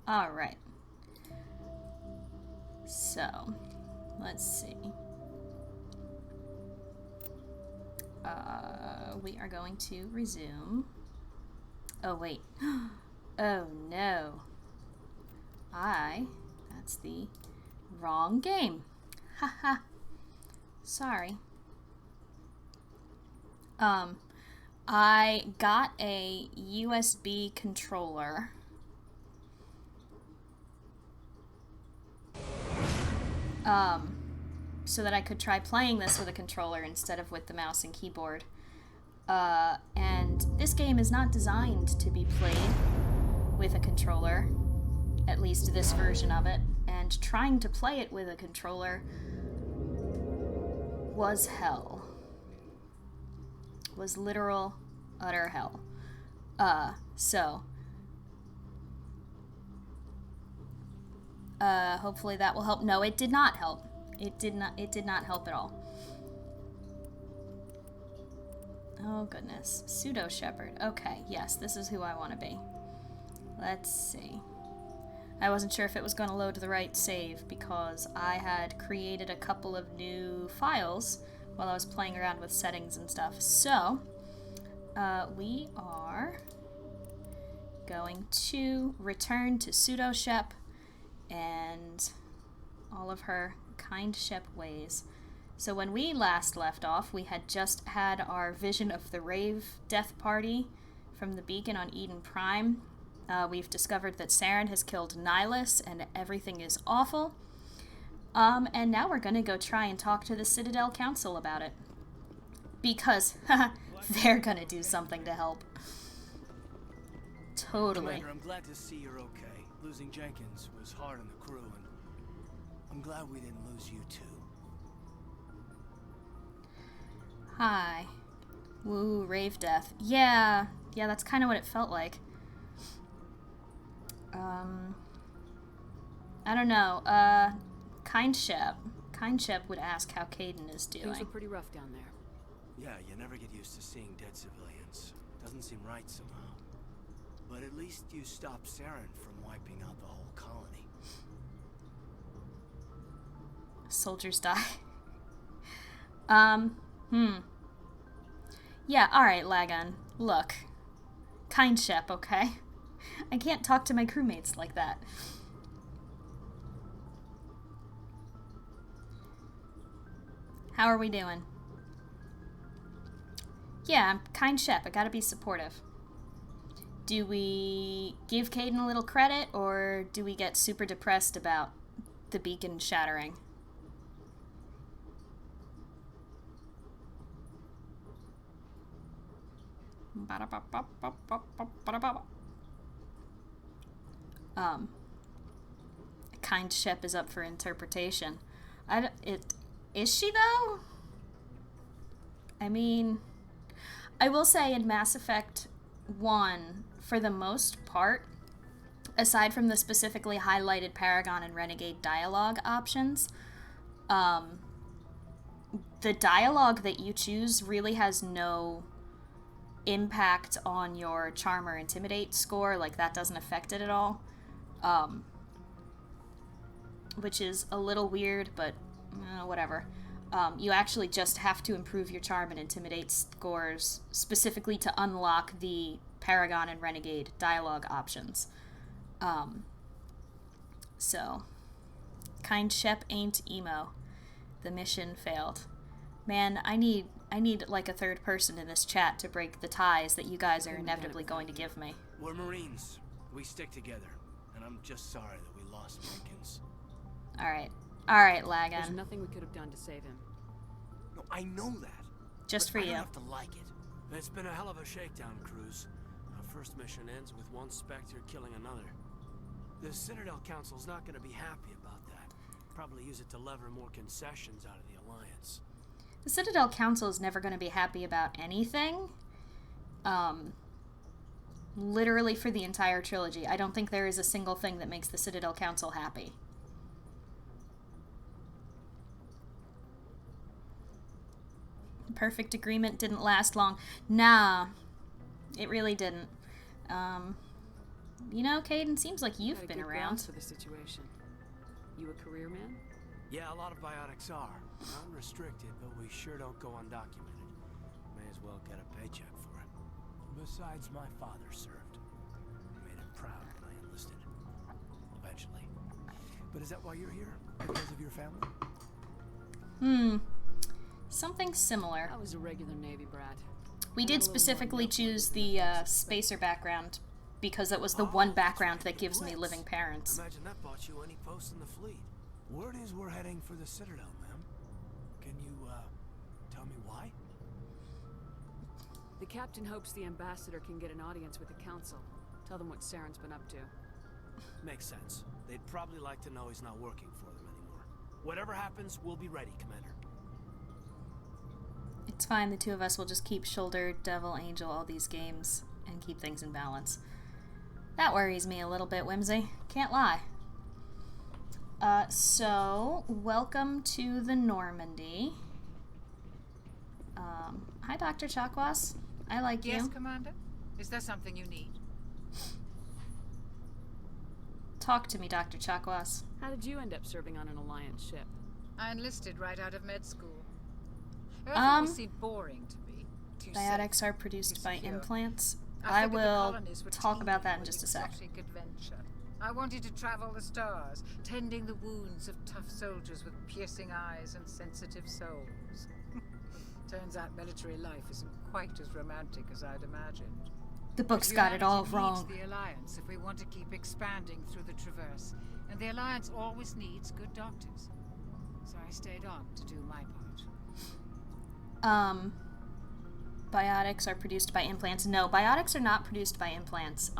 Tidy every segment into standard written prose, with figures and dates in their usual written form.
Alright. So, let's see. We are going to resume. Oh, wait. Oh, no. That's the wrong game. Haha. Sorry. I got a USB controller. So that I could try playing this with a controller instead of with the mouse and keyboard. And this game is not designed to be played with a controller, at least this version of it, and trying to play it with a controller was hell. Was literal, utter hell. Hopefully that will help. No, it did not help. It did not help at all. Oh goodness. Pseudo Shepard. Okay, yes, this is who I want to be. Let's see. I wasn't sure if it was going to load the right save because I had created a couple of new files while I was playing around with settings and stuff. So, we are going to return to Pseudo Shep and all of her kind Shep ways. So when we last left off, we had just had our vision of the Rave death party from the beacon on Eden Prime. We've discovered that Saren has killed Nihilus and everything is awful. And now we're going to go try and talk to the Citadel Council about it. Because they're going to do something to help. Totally. Commander, I'm glad to see you're okay. Losing Jenkins was hard on the crew, and I'm glad we didn't lose you too. Hi. Woo, rave death. Yeah, that's kind of what it felt like. I don't know. Kind Shep would ask how Caden is doing. Things are pretty rough down there. Yeah, you never get used to seeing dead civilians. Doesn't seem right somehow. But at least you stopped Saren from wiping out the whole colony. Soldiers die. Yeah, alright, Lagan. Look. Kind Shep, okay? I can't talk to my crewmates like that. How are we doing? Yeah, I'm kind Shep. I gotta be supportive. Do we give Caden a little credit, or do we get super depressed about the beacon shattering? Kind Shep is up for interpretation. Is she though? I mean, I will say in Mass Effect 1, for the most part, aside from the specifically highlighted Paragon and Renegade dialogue options, the dialogue that you choose really has no impact on your Charm or Intimidate score. Like, that doesn't affect it at all. which is a little weird, but whatever. You actually just have to improve your charm and intimidate scores specifically to unlock the Paragon and Renegade dialogue options. So, kind Shep ain't emo. The mission failed. Man, I need like a third person in this chat to break the ties that you guys are inevitably going to give me. We're Marines. We stick together. And I'm just sorry that we lost Jenkins. Alright, Lagan. There's nothing we could have done to save him. No, I know that. Just for I you. don't have to like it. It's been a hell of a shakedown cruise. Our first mission ends with one Spectre killing another. The Citadel Council's not going to be happy about that. Probably use it to lever more concessions out of the Alliance. The Citadel Council is never going to be happy about anything. Literally for the entire trilogy. I don't think there is a single thing that makes the Citadel Council happy. Perfect agreement didn't last long. Nah, it really didn't. You know, Caden, seems like you've been around. For the situation. You a career man? Yeah, a lot of biotics are. Unrestricted, but we sure don't go undocumented. May as well get a paycheck for it. Besides, my father served. Made him proud when I enlisted. Eventually. But is that why you're here? Because of your family? Something similar. I was a regular Navy brat. We did specifically choose the spacer background because that was the one background that gives me living parents. Imagine that bought you any post in the fleet. Word is we're heading for the Citadel, ma'am. Can you, tell me why? The captain hopes the ambassador can get an audience with the council. Tell them what Saren's been up to. Makes sense. They'd probably like to know he's not working for them anymore. Whatever happens, we'll be ready, Commander. It's fine, the two of us will just keep shoulder, devil, angel, all these games, and keep things in balance. That worries me a little bit, Whimsy. Can't lie. So, welcome to the Normandy. Hi, Dr. Chakwas. I like you. Yes, Commander? Is there something you need? Talk to me, Dr. Chakwas. How did you end up serving on an Alliance ship? I enlisted right out of med school. Earth always seemed boring to me. Too Biotics safe, are produced too by secure. implants. I I figured the will colonies were talk about that in teeming just a with sec. exotic adventure. I wanted to travel the stars, tending the wounds of tough soldiers with piercing eyes and sensitive souls. Turns out military life isn't quite as romantic as I'd imagined. The book's But got it all humanity wrong. needs the Alliance if we want to keep expanding through the Traverse, and the Alliance always needs good doctors. So I stayed on to do my part. Biotics are produced by implants. No, biotics are not produced by implants.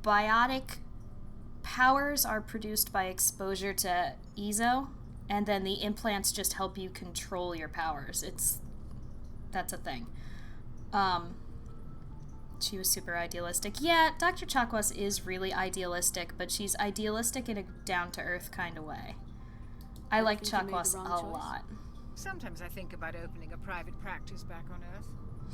Biotic powers are produced by exposure to EZO, and then the implants just help you control your powers. That's a thing. She was super idealistic. Yeah, Dr. Chakwas is really idealistic, but she's idealistic in a down-to-earth kind of way. I like think you made the Chakwas wrong a choice? lot. Sometimes I think about opening a private practice back on Earth,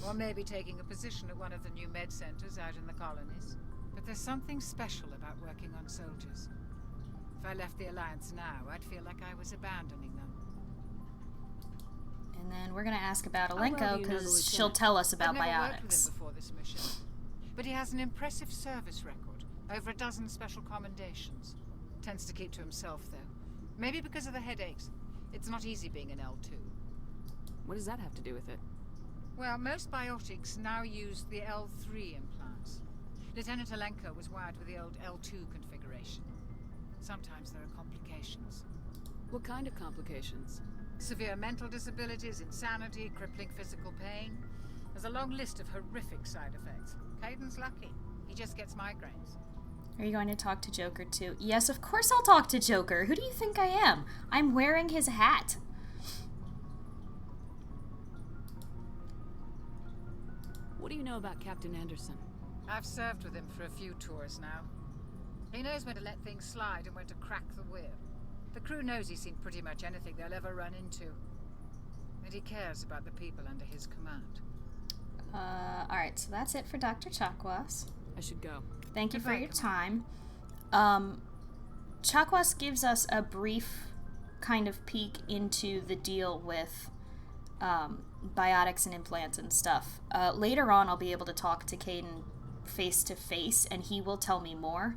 or maybe taking a position at one of the new med centers out in the colonies. But there's something special about working on soldiers. If I left the Alliance now, I'd feel like I was abandoning them. And then we're going to ask about well do Alenko you know the because she'll lieutenant? tell us about I've never worked with biotics. him before this mission, but he has an impressive service record, over a dozen special commendations. Tends to keep to himself, though. Maybe because of the headaches. It's not easy being an L2. What does that have to do with it? Well, most biotics now use the L3 implants. Lieutenant Alenko was wired with the old L2 configuration. Sometimes there are complications. What kind of complications? Severe mental disabilities, insanity, crippling physical pain. There's a long list of horrific side effects. Caden's lucky. He just gets migraines. Are you going to talk to Joker too? Yes, of course I'll talk to Joker. Who do you think I am? I'm wearing his hat. What do you know about Captain Anderson? I've served with him for a few tours now. He knows when to let things slide and when to crack the whip. The crew knows he's seen pretty much anything they'll ever run into. And he cares about the people under his command. Alright, so that's it for Dr. Chakwas. I should go. Thank you for Goodbye, your Commander. time. Chakwas gives us a brief kind of peek into the deal with biotics and implants and stuff. Later on, I'll be able to talk to Caden face to face, and he will tell me more.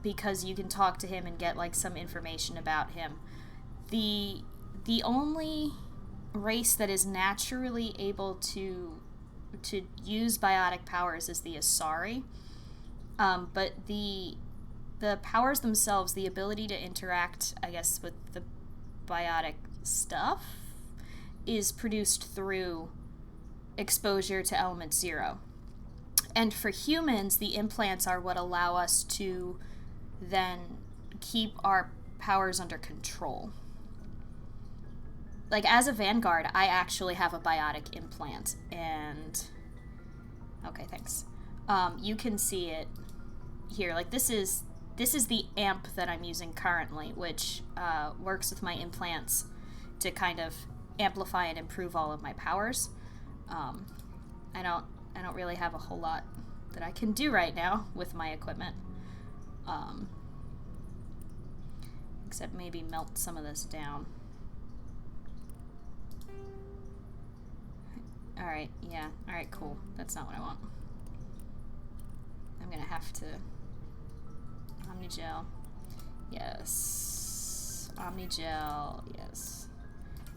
Because you can talk to him and get like some information about him. The only race that is naturally able to use biotic powers is the Asari. But the powers themselves, the ability to interact, I guess, with the biotic stuff, is produced through exposure to element 0. And for humans, the implants are what allow us to then keep our powers under control. Like, as a Vanguard, I actually have a biotic implant, and... Okay, thanks. You can see it here. Like, this is the amp that I'm using currently, which works with my implants to kind of amplify and improve all of my powers. I don't really have a whole lot that I can do right now with my equipment. Except maybe melt some of this down. Alright, yeah. Alright, cool. That's not what I want. I'm gonna have to... Omnigel. Yes. Omnigel. Yes.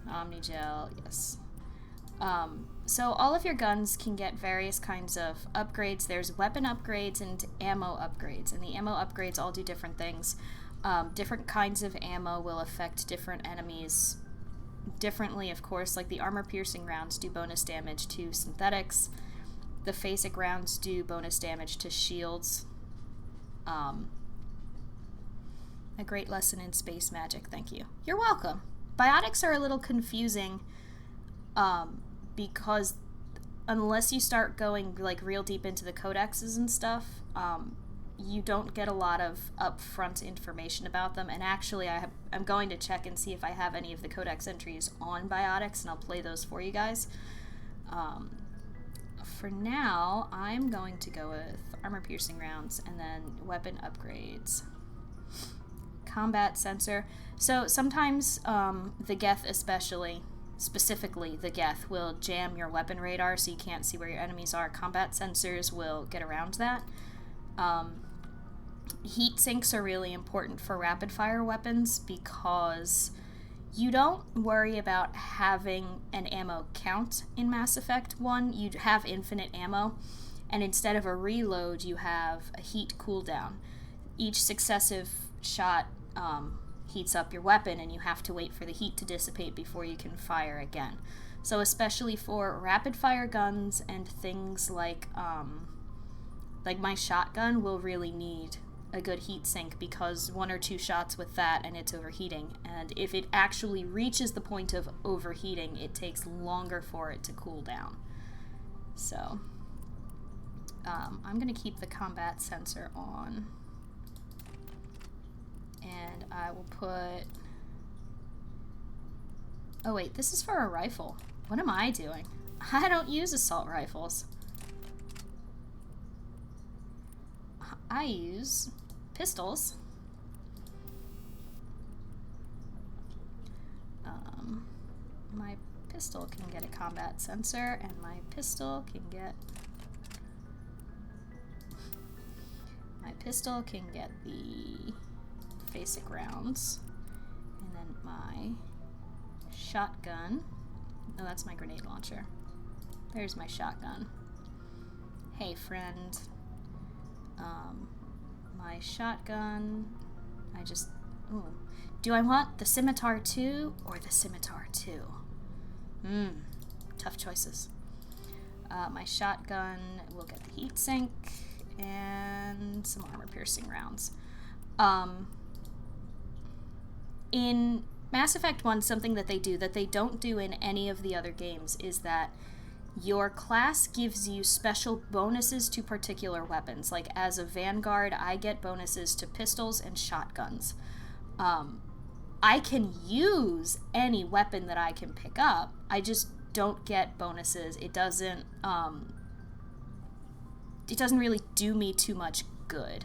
Omnigel. Yes. So all of your guns can get various kinds of upgrades. There's weapon upgrades and ammo upgrades, and the ammo upgrades all do different things. Different kinds of ammo will affect different enemies differently, of course. Like the armor-piercing rounds do bonus damage to synthetics. The phasic rounds do bonus damage to shields. A great lesson in space magic, thank you. You're welcome. Biotics are a little confusing, because unless you start going like real deep into the codexes and stuff, you don't get a lot of upfront information about them. And actually, I'm going to check and see if I have any of the codex entries on biotics, and I'll play those for you guys. For now, I'm going to go with armor-piercing rounds and then weapon upgrades. Combat sensor. So sometimes the Geth especially, specifically the Geth, will jam your weapon radar so you can't see where your enemies are. Combat sensors will get around that. Heat sinks are really important for rapid fire weapons because you don't worry about having an ammo count in Mass Effect 1. You have infinite ammo, and instead of a reload, you have a heat cooldown. Each successive shot heats up your weapon, and you have to wait for the heat to dissipate before you can fire again. So especially for rapid fire guns and things like my shotgun will really need a good heat sink, because 1 or 2 shots with that and it's overheating, and if it actually reaches the point of overheating, it takes longer for it to cool down. So I'm gonna keep the combat sensor on, and I will put... Oh wait, this is for a rifle. What am I doing? I don't use assault rifles. I use pistols. My pistol can get a combat sensor, and my pistol can get... My pistol can get the phasic rounds, and then my shotgun... No, that's my grenade launcher. There's my shotgun. Hey, friend. My shotgun, I just, ooh. Do I want the scimitar 2 or the scimitar 2? Tough choices. My shotgun will get the heat sink and some armor-piercing rounds. In Mass Effect 1, something that they do that they don't do in any of the other games is that your class gives you special bonuses to particular weapons. Like, as a Vanguard, I get bonuses to pistols and shotguns. I can use any weapon that I can pick up. I just don't get bonuses. It doesn't really do me too much good.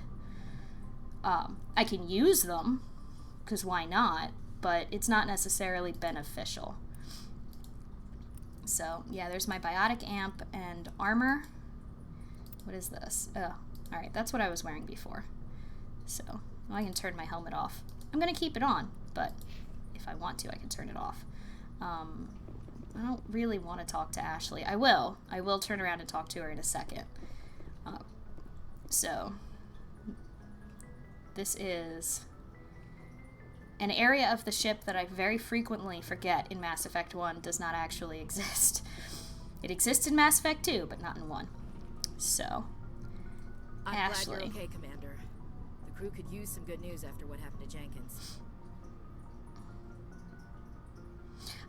I can use them, because why not? But it's not necessarily beneficial. So, yeah, there's my biotic amp and armor. What is this? Oh, alright, that's what I was wearing before. So, well, I can turn my helmet off. I'm going to keep it on, but if I want to, I can turn it off. I don't really want to talk to Ashley. I will. I will turn around and talk to her in a second. So, this is an area of the ship that I very frequently forget in Mass Effect 1 does not actually exist. It exists in Mass Effect 2, but not in 1. So, I'm Ashley. glad you're okay, Commander. The crew could use some good news after what happened to Jenkins.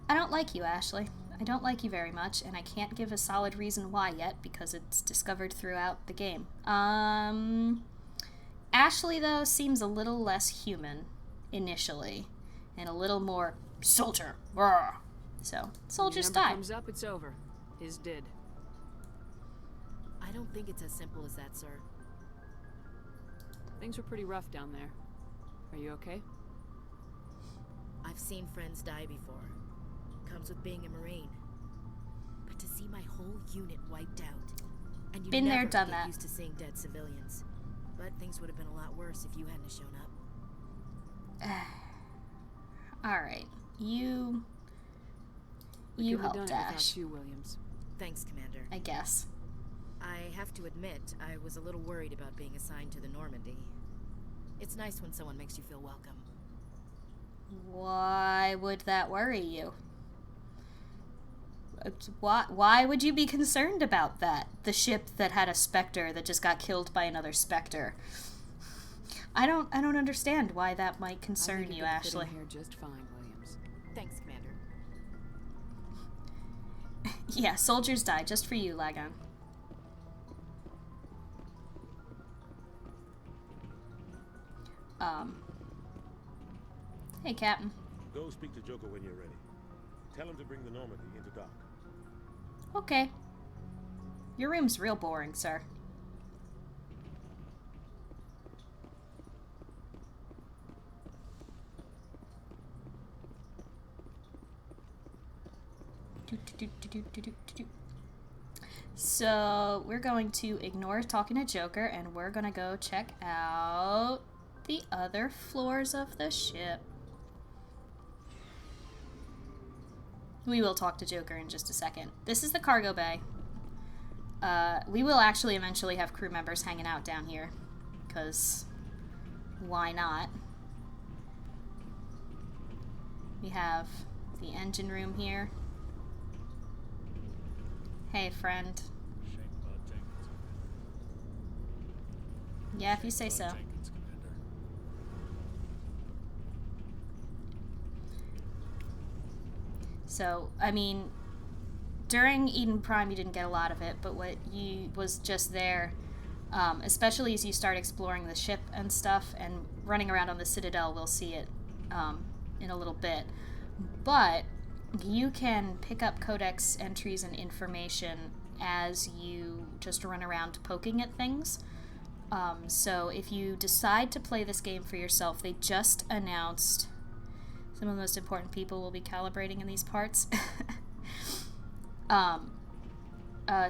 I don't like you, Ashley. I don't like you very much, and I can't give a solid reason why yet, because it's discovered throughout the game. Ashley, though, seems a little less human initially, and a little more soldier. Rawr. So, soldiers When your number die. comes up, it's over. His did. I don't think it's as simple as that, sir. Things were pretty rough down there. Are you okay? I've seen friends die before. Comes with being a Marine. But to see my whole unit wiped out, and you Been there, never done get that. used to seeing dead civilians. But things would have been a lot worse if you hadn't shown up. Alright, you We couldn't have helped done it without Ash, you, Williams. Thanks, Commander. I guess. I have to admit, I was a little worried about being assigned to the Normandy. It's nice when someone makes you feel welcome. Why would that worry you? Why would you be concerned about that? The ship that had a Spectre that just got killed by another Spectre. I don't understand why that might concern you, Ashley. Here just fine, Williams. Thanks, Commander. Yeah, soldiers die just for you, Lagon. Hey, Captain. Go speak to Joker when you're ready. Tell him to bring the Normandy into dock. Okay. Your room's real boring, sir. So, we're going to ignore talking to Joker, and we're going to go check out the other floors of the ship. We will talk to Joker in just a second. This is the cargo bay. We will actually eventually have crew members hanging out down here, because why not? We have the engine room here. Hey, friend. Yeah, if you say so. So, I mean, during Eden Prime you didn't get a lot of it, but what you was just there, especially as you start exploring the ship and stuff and running around on the Citadel, we'll see it in a little bit. But you can pick up codex entries and information as you just run around poking at things. So if you decide to play this game for yourself, they just announced some of the most important people will be calibrating in these parts.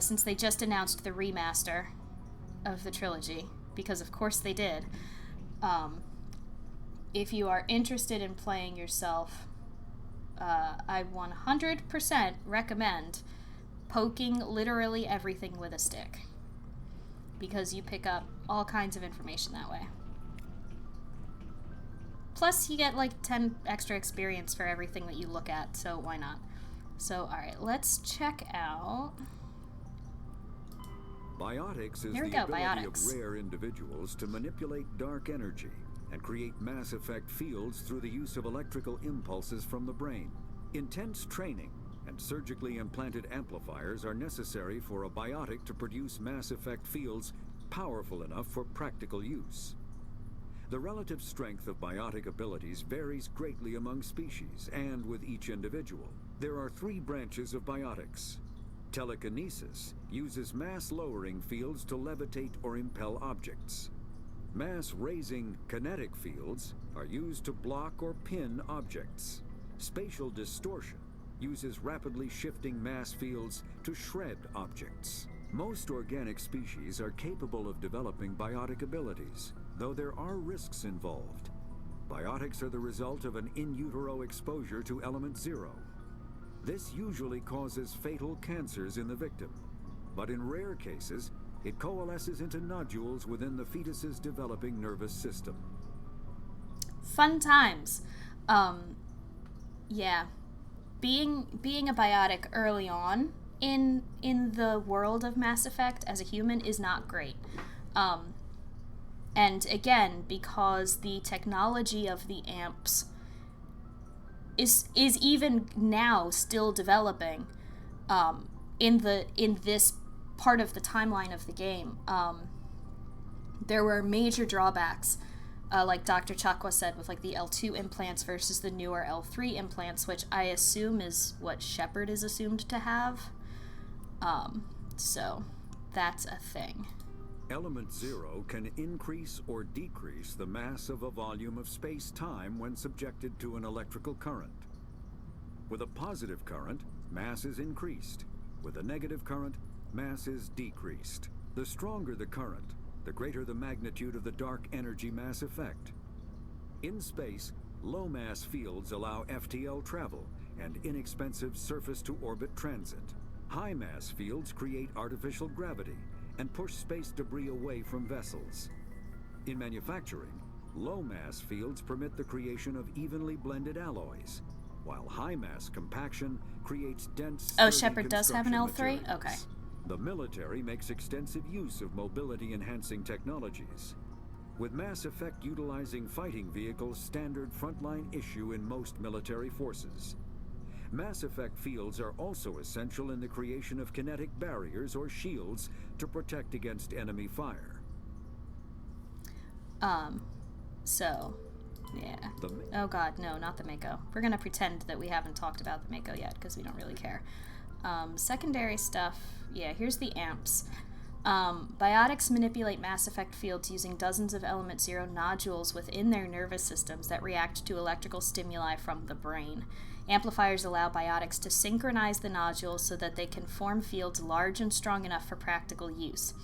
Since they just announced the remaster of the trilogy, because of course they did, if you are interested in playing yourself, I 100% recommend poking literally everything with a stick, because you pick up all kinds of information that way. Plus, you get like 10 extra experience for everything that you look at, so why not? So, alright, let's check out... Biotics is Here we the go, ability biotics. of rare individuals to manipulate dark energy and create Mass Effect fields through the use of electrical impulses from the brain. Intense training and surgically implanted amplifiers are necessary for a biotic to produce Mass Effect fields powerful enough for practical use. The relative strength of biotic abilities varies greatly among species and with each individual. There are 3 branches of biotics. Telekinesis uses mass-lowering fields to levitate or impel objects. Mass-raising kinetic fields are used to block or pin objects. Spatial distortion uses rapidly shifting mass fields to shred objects. Most organic species are capable of developing biotic abilities, though there are risks involved. Biotics are the result of an in utero exposure to element 0. This usually causes fatal cancers in the victim, but in rare cases, it coalesces into nodules within the fetus's developing nervous system. Fun times. Yeah. Being a biotic early on in the world of Mass Effect as a human is not great. And again, because the technology of the amps is even now still developing in this part of the timeline of the game, there were major drawbacks, like Dr. Chakwa said, with like the L2 implants versus the newer L3 implants, which I assume is what Shepard is assumed to have. So that's a thing. Element 0 can increase or decrease the mass of a volume of space-time when subjected to an electrical current. With a positive current, mass is increased. With a negative current, mass is decreased. The stronger the current, the greater the magnitude of the dark energy mass effect. In space, low-mass fields allow FTL travel and inexpensive surface-to-orbit transit. High-mass fields create artificial gravity and push space debris away from vessels. In manufacturing, low-mass fields permit the creation of evenly blended alloys, while high-mass compaction creates dense, Oh, sturdy Shepard does have an construction L3? materials. Okay. The military makes extensive use of mobility-enhancing technologies, with Mass Effect utilizing fighting vehicles standard frontline issue in most military forces. Mass Effect fields are also essential in the creation of kinetic barriers or shields to protect against enemy fire. So, yeah. Oh god, no, not the Mako. We're gonna pretend that we haven't talked about the Mako yet, because we don't really care. Secondary stuff, yeah, here's the amps. Biotics manipulate Mass Effect fields using dozens of Element 0 nodules within their nervous systems that react to electrical stimuli from the brain. Amplifiers allow biotics to synchronize the nodules so that they can form fields large and strong enough for practical use.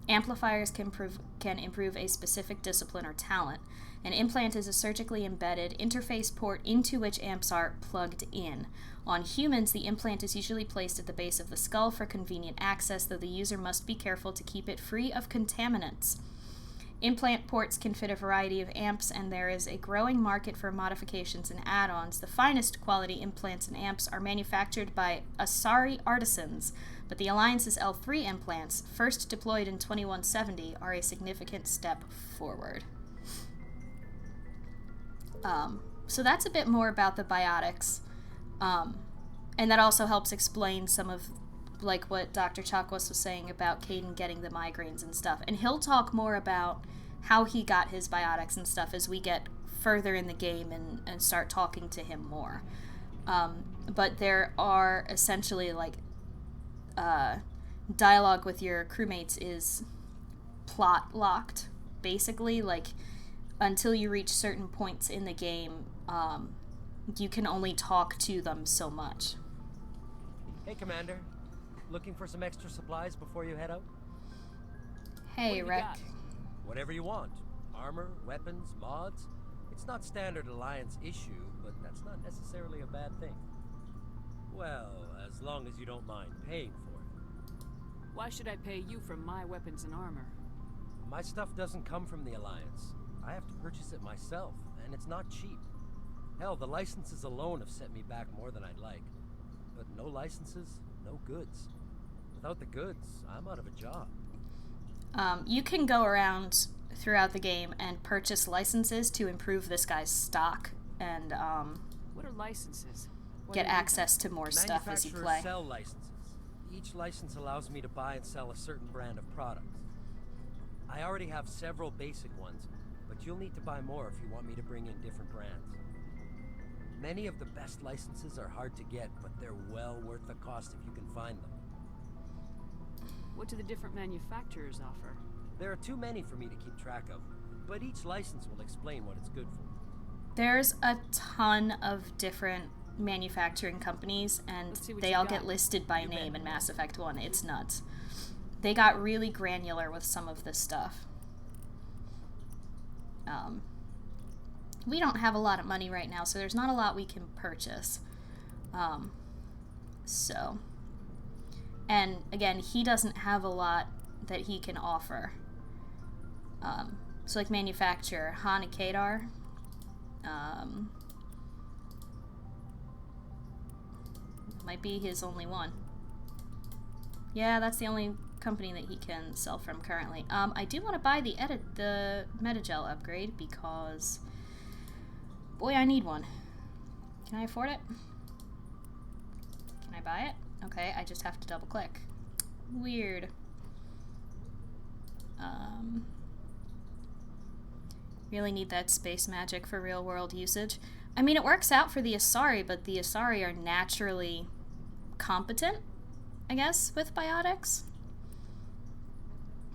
Amplifiers can improve a specific discipline or talent. An implant is a surgically embedded interface port into which amps are plugged in. On humans, the implant is usually placed at the base of the skull for convenient access, though the user must be careful to keep it free of contaminants. Implant ports can fit a variety of amps, and there is a growing market for modifications and add-ons. The finest quality implants and amps are manufactured by Asari artisans, but the Alliance's L3 implants, first deployed in 2170, are a significant step forward. So that's a bit more about the biotics, and that also helps explain some of like what Dr. Chakwas was saying about Caden getting the migraines and stuff. And he'll talk more about how he got his biotics and stuff as we get further in the game and start talking to him more. But there are essentially like dialogue with your crewmates is plot locked, basically. Like until you reach certain points in the game, you can only talk to them so much. Hey, Commander. Looking for some extra supplies before you head out? Hey, Rek. Whatever you want. Armor, weapons, mods. It's not standard Alliance issue, but that's not necessarily a bad thing. Well, as long as you don't mind paying for it. Why should I pay you for my weapons and armor? My stuff doesn't come from the Alliance. I have to purchase it myself, and it's not cheap. Hell, the licenses alone have set me back more than I'd like. But no licenses, no goods. Without the goods, I'm out of a job. You can go around throughout the game and purchase licenses to improve this guy's stock and What are licenses? get access to more stuff as you play. Manufacturers sell licenses. Each license allows me to buy and sell a certain brand of products. I already have several basic ones, but you'll need to buy more if you want me to bring in different brands. Many of the best licenses are hard to get, but they're well worth the cost if you can find them. What do the different manufacturers offer? There are too many for me to keep track of, but each license will explain what it's good for. There's a ton of different manufacturing companies, and they all get listed by name in Mass Effect 1. It's nuts. They got really granular with some of this stuff. We don't have a lot of money right now, so there's not a lot we can purchase. And again, he doesn't have a lot that he can offer. So like manufacturer, Han and Kadar. Might be his only one. Yeah, that's the only company that he can sell from currently. I do want to buy the Metagel upgrade because, boy, I need one. Can I afford it? Can I buy it? Okay, I just have to double click. Weird. Really need that space magic for real world usage. I mean, it works out for the Asari, but the Asari are naturally competent, I guess, with biotics.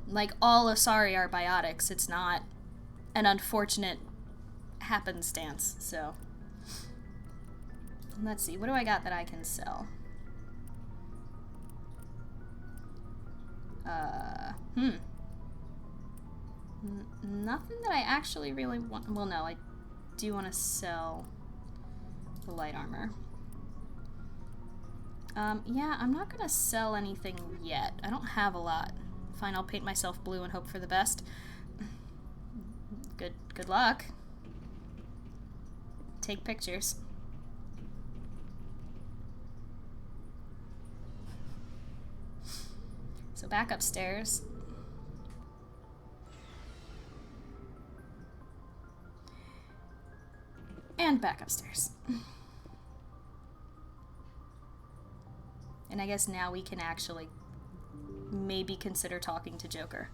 Like, all Asari are biotics. It's not an unfortunate happenstance, so. Let's see, what do I got that I can sell? Nothing that I actually really want. Well, no, I do want to sell the light armor. Yeah, I'm not gonna sell anything yet. I don't have a lot. Fine, I'll paint myself blue and hope for the best. Good luck. Take pictures. So back upstairs. And back upstairs. And I guess now we can actually maybe consider talking to Joker.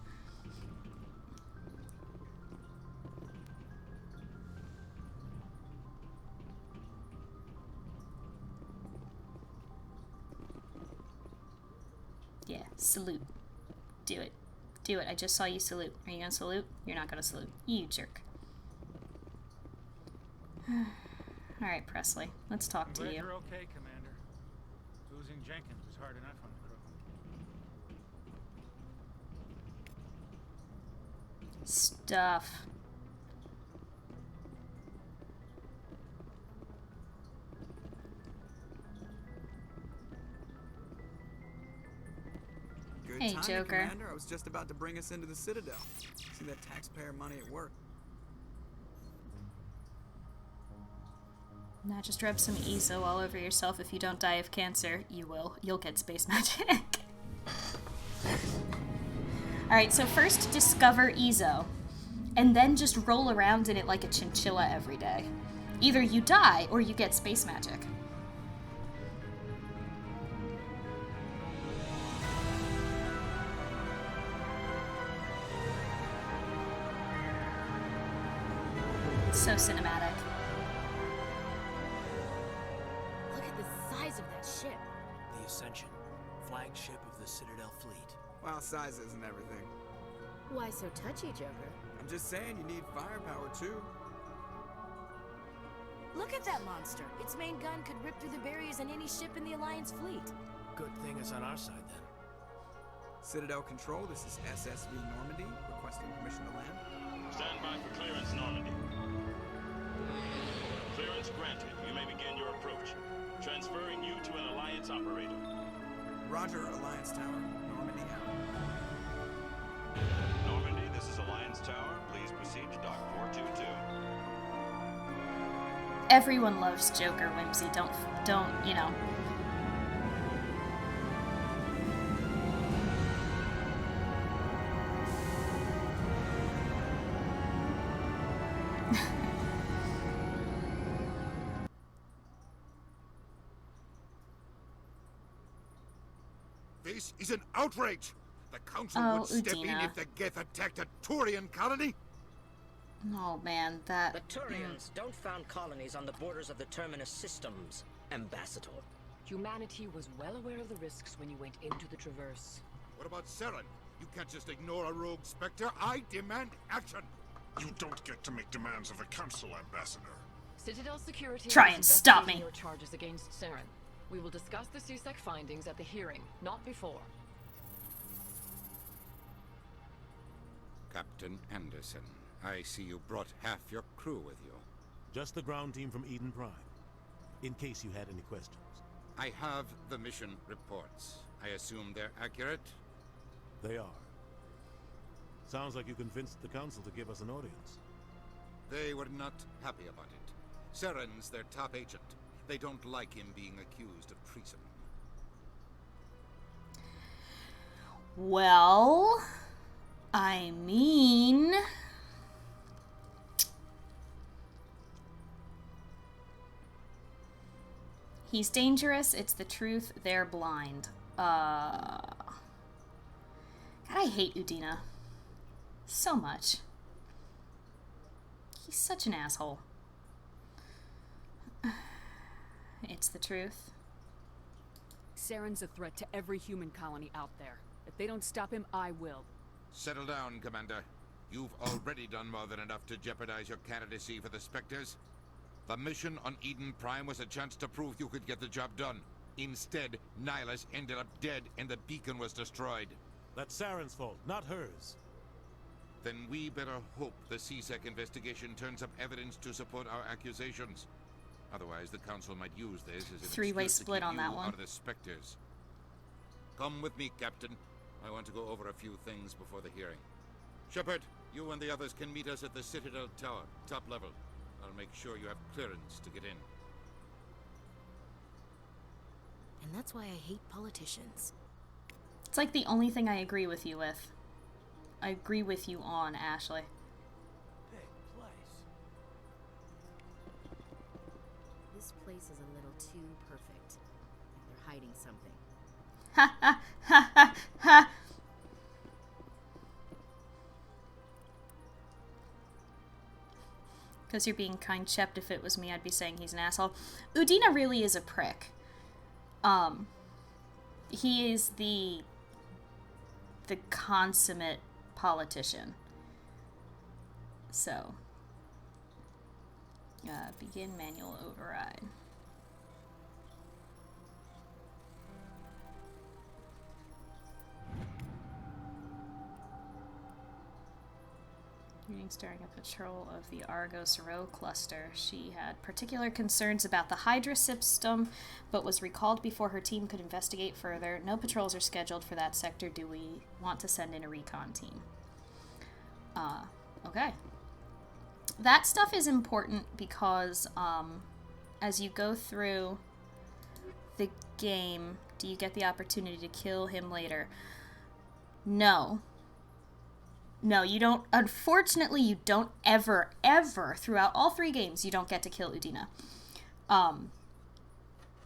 Yeah, salute. Do it. Do it. I just saw you salute. Are you gonna salute? You're not gonna salute. You jerk. Alright, Presley. Let's talk to you. You're okay, Commander. Losing Jenkins was hard enough on the crew. Stuff. Good Hey, timing, Joker. Commander. I was just about to bring us into the Citadel. See that taxpayer money at work. Now just rub some Ezo all over yourself. If you don't die of cancer, you will. You'll get space magic. Alright, so first discover Ezo, and then just roll around in it like a chinchilla every day. Either you die, or you get space magic. It's so cinematic. Look at the size of that ship. The Ascension, flagship of the Citadel fleet. Well, size isn't everything. Why so touchy, Joker? I'm just saying you need firepower too. Look at that monster. Its main gun could rip through the barriers in any ship in the Alliance fleet. Good thing it's on our side then. Citadel Control, this is SSV Normandy, requesting permission to land. Stand by for clearance, Normandy. Clearance granted. You may begin your approach. Transferring you to an Alliance operator. Roger, Alliance Tower. Normandy out. Normandy, this is Alliance Tower. Please proceed to Dock 422. Everyone loves Joker whimsy. Don't, you know. This is an outrage! The Council Oh, would step in Udina. if the Geth attacked a Turian colony? Oh man, that. The Turians don't found colonies on the borders of the Terminus systems, Ambassador. Humanity was well aware of the risks when you went into the Traverse. What about Saren? You can't just ignore a rogue Spectre. I demand action! You don't get to make demands of the Council, Ambassador. Citadel Security Try is and stop investigating me. your charges against Saren. We will discuss the CSEC findings at the hearing, not before. Captain Anderson, I see you brought half your crew with you. Just the ground team from Eden Prime, in case you had any questions. I have the mission reports. I assume they're accurate? They are. Sounds like you convinced the Council to give us an audience. They were not happy about it. Saren's their top agent. They don't like him being accused of treason. Well, I mean... He's dangerous, it's the truth, they're blind. God, I hate Udina. So much. He's such an asshole. It's the truth. Saren's a threat to every human colony out there. If they don't stop him, I will. Settle down, Commander. You've already done more than enough to jeopardize your candidacy for the Spectres. The mission on Eden Prime was a chance to prove you could get the job done. Instead, Nihilus ended up dead and the beacon was destroyed. That's Saren's fault, not hers. Then we better hope the CSEC investigation turns up evidence to support our accusations. Otherwise, the Council might use this as an three-way excuse to split keep on you that one. out of the Spectres. Come with me, Captain. I want to go over a few things before the hearing. Shepard, you and the others can meet us at the Citadel Tower, top level. I'll make sure you have clearance to get in. And that's why I hate politicians. It's like the only thing I agree with you with. I agree with you on, Ashley. Big place. This place is a little too perfect. Like they're hiding something. Ha ha ha ha ha! Because you're being kind, Shep. If it was me, I'd be saying he's an asshole. Udina really is a prick. He is the consummate politician. So, begin manual override. During a patrol of the Argos Row cluster, she had particular concerns about the Hydra system, but was recalled before her team could investigate further. No patrols are scheduled for that sector. Do we want to send in a recon team? Okay. That stuff is important because, as you go through the game, do you get the opportunity to kill him later? No. No, you don't. Unfortunately, you don't ever, throughout all 3 games, you don't get to kill Udina.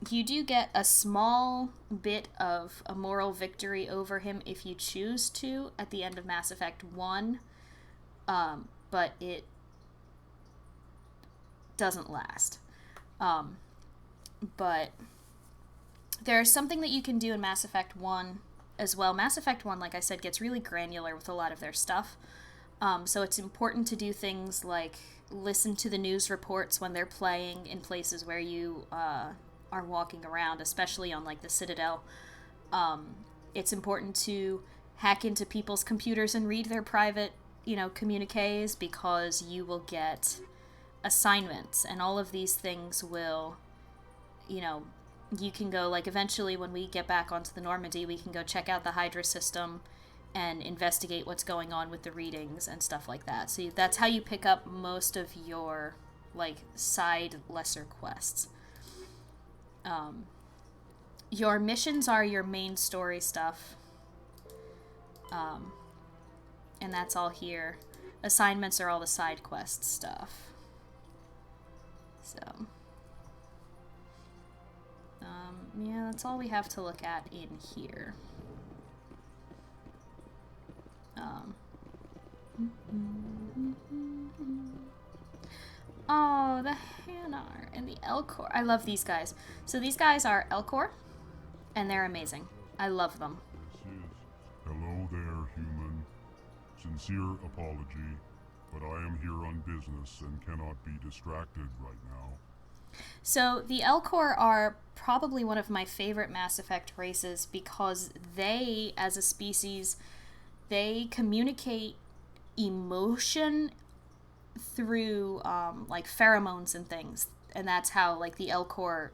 You do get a small bit of a moral victory over him if you choose to at the end of Mass Effect 1, but it doesn't last. But there's something that you can do in Mass Effect 1 as well. Mass Effect 1, like I said, gets really granular with a lot of their stuff. So it's important to do things like listen to the news reports when they're playing in places where you are walking around, especially on like the Citadel. It's important to hack into people's computers and read their private, communiques, because you will get assignments, and all of these things will, you can go, like, eventually when we get back onto the Normandy, we can go check out the Hydra system and investigate what's going on with the readings and stuff like that. So that's how you pick up most of your, like, side lesser quests. Your missions are your main story stuff. And that's all here. Assignments are all the side quest stuff. So... yeah, that's all we have to look at in here. Oh, the Hanar and the Elcor. I love these guys. So these guys are Elcor, and they're amazing. I love them. This is hello there, human. Sincere apology. but I am here on business and cannot be distracted right now. So the Elcor are probably one of my favorite Mass Effect races because they, as a species, they communicate emotion through like pheromones and things, and that's how like the Elcor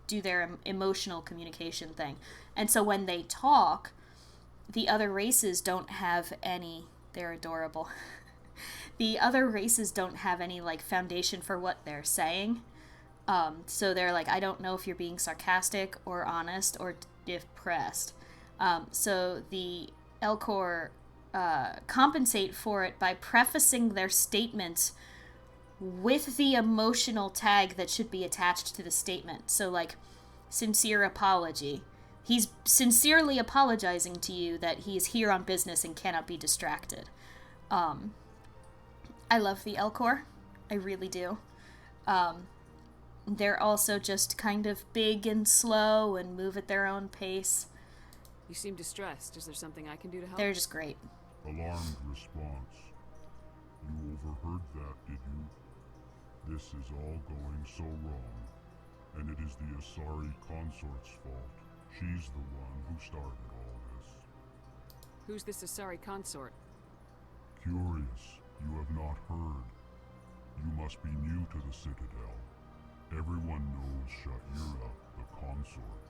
do their emotional communication thing. And so when they talk, the other races don't have any. They're adorable. The other races don't have any like foundation for what they're saying. So they're like, I don't know if you're being sarcastic or honest or depressed. So the Elcor compensate for it by prefacing their statements with the emotional tag that should be attached to the statement. So like, sincere apology. He's sincerely apologizing to you that he's here on business and cannot be distracted. I love the Elcor. I really do. They're also just kind of big and slow and move at their own pace. You seem distressed. Is there something I can do to help? They're just great. Alarmed response. You overheard that, did you? This is all going so wrong, and it is the Asari consort's fault. She's the one who started all this. Who's this Asari consort? Curious, you have not heard. You must be new to the Citadel. Everyone knows Sha'ira, the consort.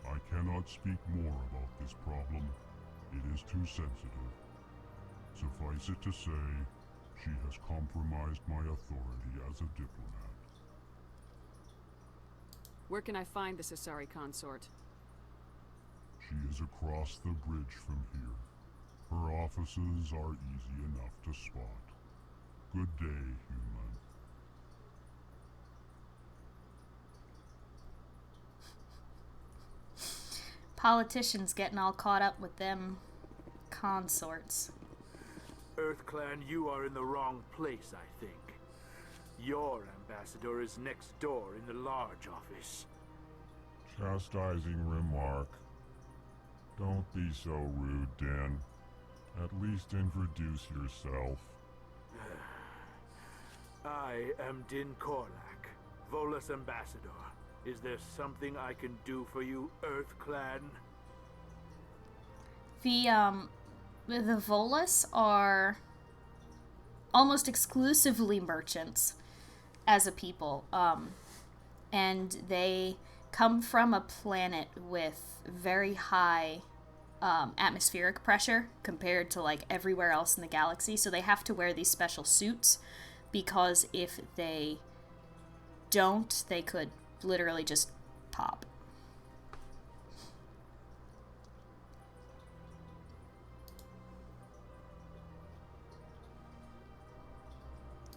I cannot speak more about this problem. It is too sensitive. Suffice it to say, she has compromised my authority as a diplomat. Where can I find this Asari consort? She is across the bridge from here. Her offices are easy enough to spot. Good day, human. Politicians getting all caught up with them consorts. EarthClan, you are in the wrong place, I think. Your ambassador is next door in the large office. Chastising remark. Don't be so rude, Dan. At least introduce yourself. I am Din Korlak, Volus ambassador. Is there something I can do for you, EarthClan? The Volus are almost exclusively merchants as a people, and they come from a planet with very high atmospheric pressure compared to like everywhere else in the galaxy, so they have to wear these special suits because if they don't, they could literally just pop.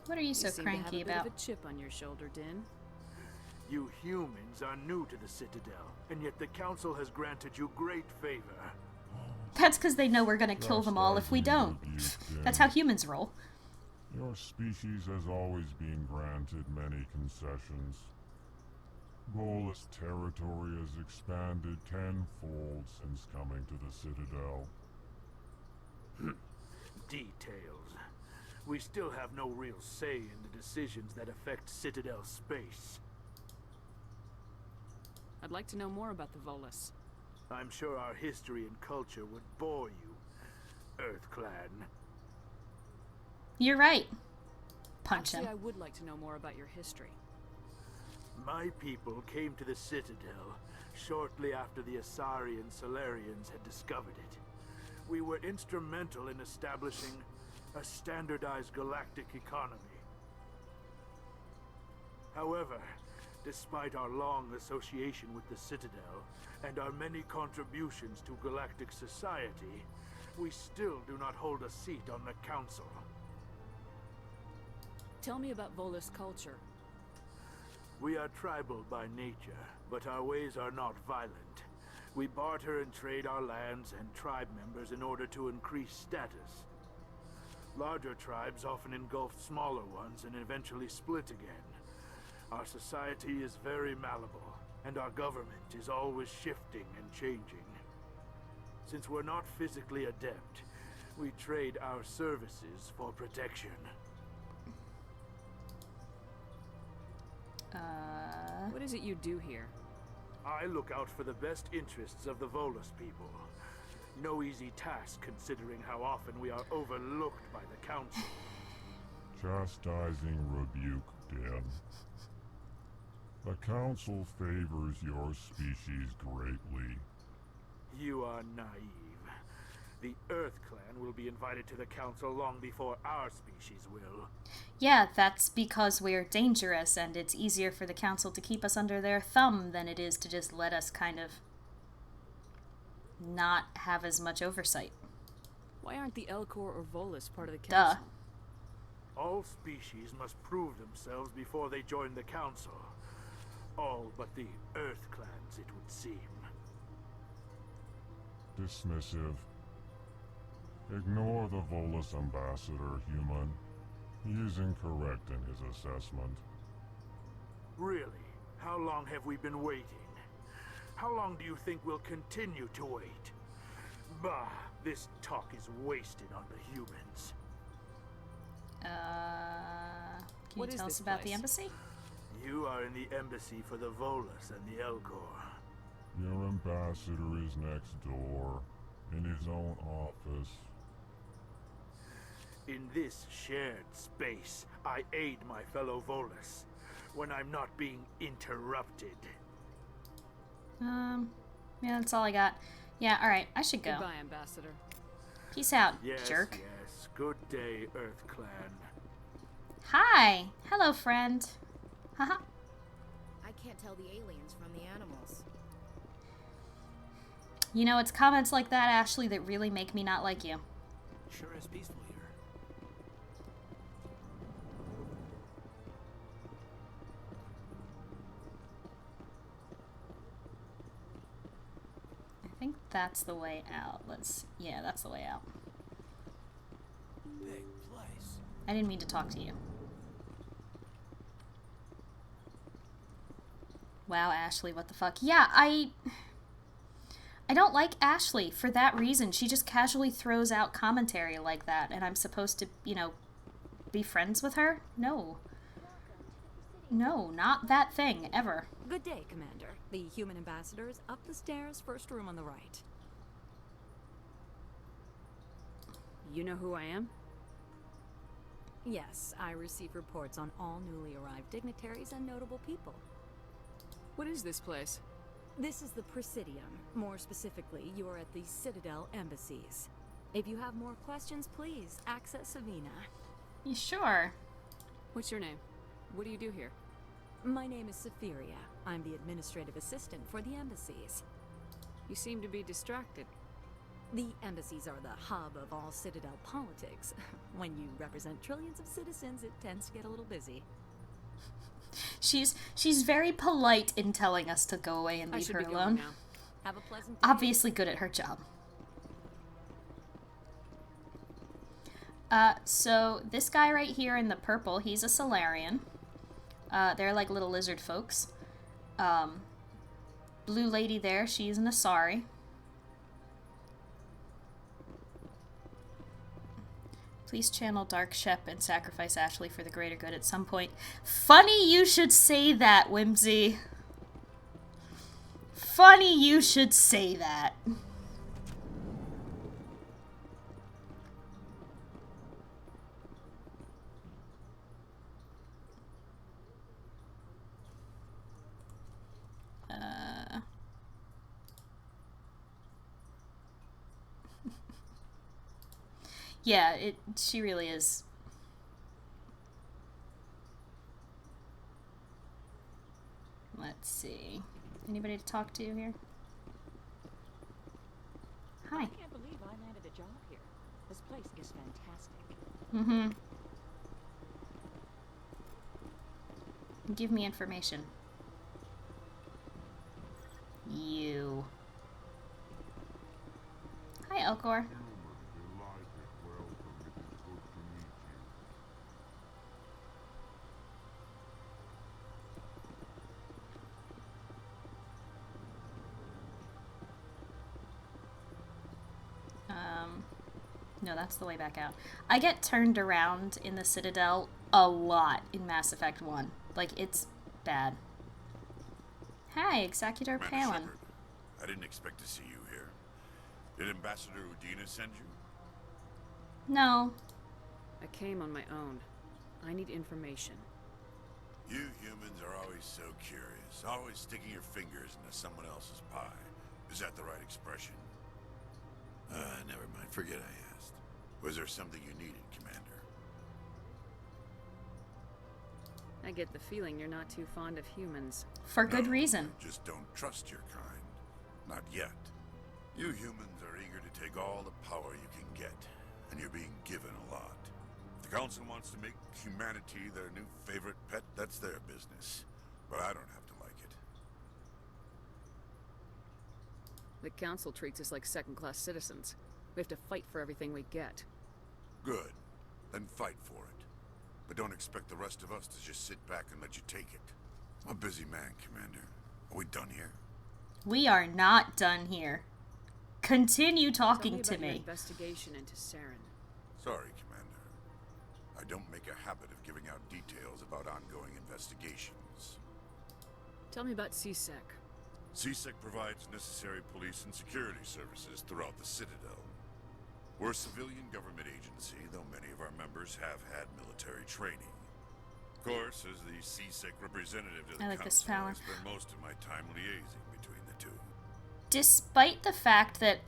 What are you so cranky about? You seem to have a bit of a chip on your shoulder, Din. You humans are new to the Citadel, and yet the Council has granted you great favor. That's because they know we're gonna kill them all if we don't. That's how humans roll. Your species has always been granted many concessions. Volus territory has expanded tenfold since coming to the Citadel. Details. We still have no real say in the decisions that affect Citadel space. I'd like to know more about the Volus. I'm sure our history and culture would bore you, EarthClan. You're right. Punch him. Actually, I would like to know more about your history. My people came to the Citadel shortly after the Asari and Solarians had discovered it. We were instrumental in establishing a standardized galactic economy. However, despite our long association with the Citadel and our many contributions to galactic society, we still do not hold a seat on the Council. Tell me about Volus culture. We are tribal by nature, but our ways are not violent. We barter and trade our lands and tribe members in order to increase status. Larger tribes often engulf smaller ones and eventually split again. Our society is very malleable, and our government is always shifting and changing. Since we're not physically adept, We trade our services for protection. What is it you do here? I look out for the best interests of the Volus people. No easy task considering how often we are overlooked by the Council. Chastising rebuke, Dan. The Council favors your species greatly. You are naive. The Earth Clan will be invited to the Council long before our species will. Yeah, that's because we're dangerous, and it's easier for the Council to keep us under their thumb than it is to just let us kind of not have as much oversight. Why aren't the Elcor or Volus part of the Council? Duh. All species must prove themselves before they join the Council. All but the Earth Clans, it would seem. Dismissive. Ignore the Volus ambassador, human. He is incorrect in his assessment. Really? How long have we been waiting? How long do you think we'll continue to wait? Bah, this talk is wasted on the humans. Can you tell us about the embassy? You are in the embassy for the Volus and the Elcor. Your ambassador is next door, in his own office. In this shared space, I aid my fellow Volus when I'm not being interrupted. Yeah, that's all I got. Yeah, alright, I should go. Goodbye, Ambassador. Peace out, Yes, jerk. yes. Good day, Earth Clan. Hi! Hello, friend. Haha. I can't tell the aliens from the animals. You know, it's comments like that, Ashley, that really make me not like you. Sure is peaceful here. I think that's the way out. Yeah, that's the way out. Big place. I didn't mean to talk to you. Wow, Ashley, what the fuck? Yeah, I don't like Ashley for that reason. She just casually throws out commentary like that, and I'm supposed to, you know, be friends with her? No. No, not that thing, ever. Good day, Commander. The human ambassador is up the stairs, first room on the right. You know who I am? Yes, I receive reports on all newly arrived dignitaries and notable people. What is this place? This is the Presidium. More specifically, you are at the Citadel embassies. If you have more questions, please access Savina. You sure? What's your name? What do you do here? My name is Safiria. I'm the administrative assistant for the embassies. You seem to be distracted. The embassies are the hub of all Citadel politics. When you represent trillions of citizens, it tends to get a little busy. She's very polite in telling us to go away and leave her alone. Now. Have a pleasant day. Obviously good at her job. So this guy right here in the purple, he's a Solarian. They're like little lizard folks. Blue lady there, she's an Asari. Please channel Dark Shep and sacrifice Ashley for the greater good at some point. Funny you should say that, Whimsy. Funny you should say that. Yeah, she really is. Let's see. Anybody to talk to here? Hi. I can't believe I landed a job here. This place is fantastic. Mm-hmm. Give me information. You. Hi, Elcor. No, that's the way back out. I get turned around in the Citadel a lot in Mass Effect 1. Like, it's bad. Hi, Executor Palin. Shepard, I didn't expect to see you here. Did Ambassador Udina send you? No. I came on my own. I need information. You humans are always so curious, always sticking your fingers into someone else's pie. Is that the right expression? Never mind. Forget I asked. Was there something you needed, Commander? I get the feeling you're not too fond of humans. For good reason. I just don't trust your kind. Not yet. You humans are eager to take all the power you can get, and you're being given a lot. If the Council wants to make humanity their new favorite pet, that's their business. But I don't have to like it. The Council treats us like second-class citizens. We have to fight for everything we get. Good. Then fight for it. But don't expect the rest of us to just sit back and let you take it. I'm a busy man, Commander. Are we done here? We are not done here. Continue talking to Tell me about your me. investigation into Saren. Sorry, Commander. I don't make a habit of giving out details about ongoing investigations. Tell me about CSEC. CSEC provides necessary police and security services throughout the Citadel. We're a civilian government agency, though many of our members have had military training. Of course, as the CSEC representative to the I like this Council, power. I spend most of my time liaising between the two. Despite the fact that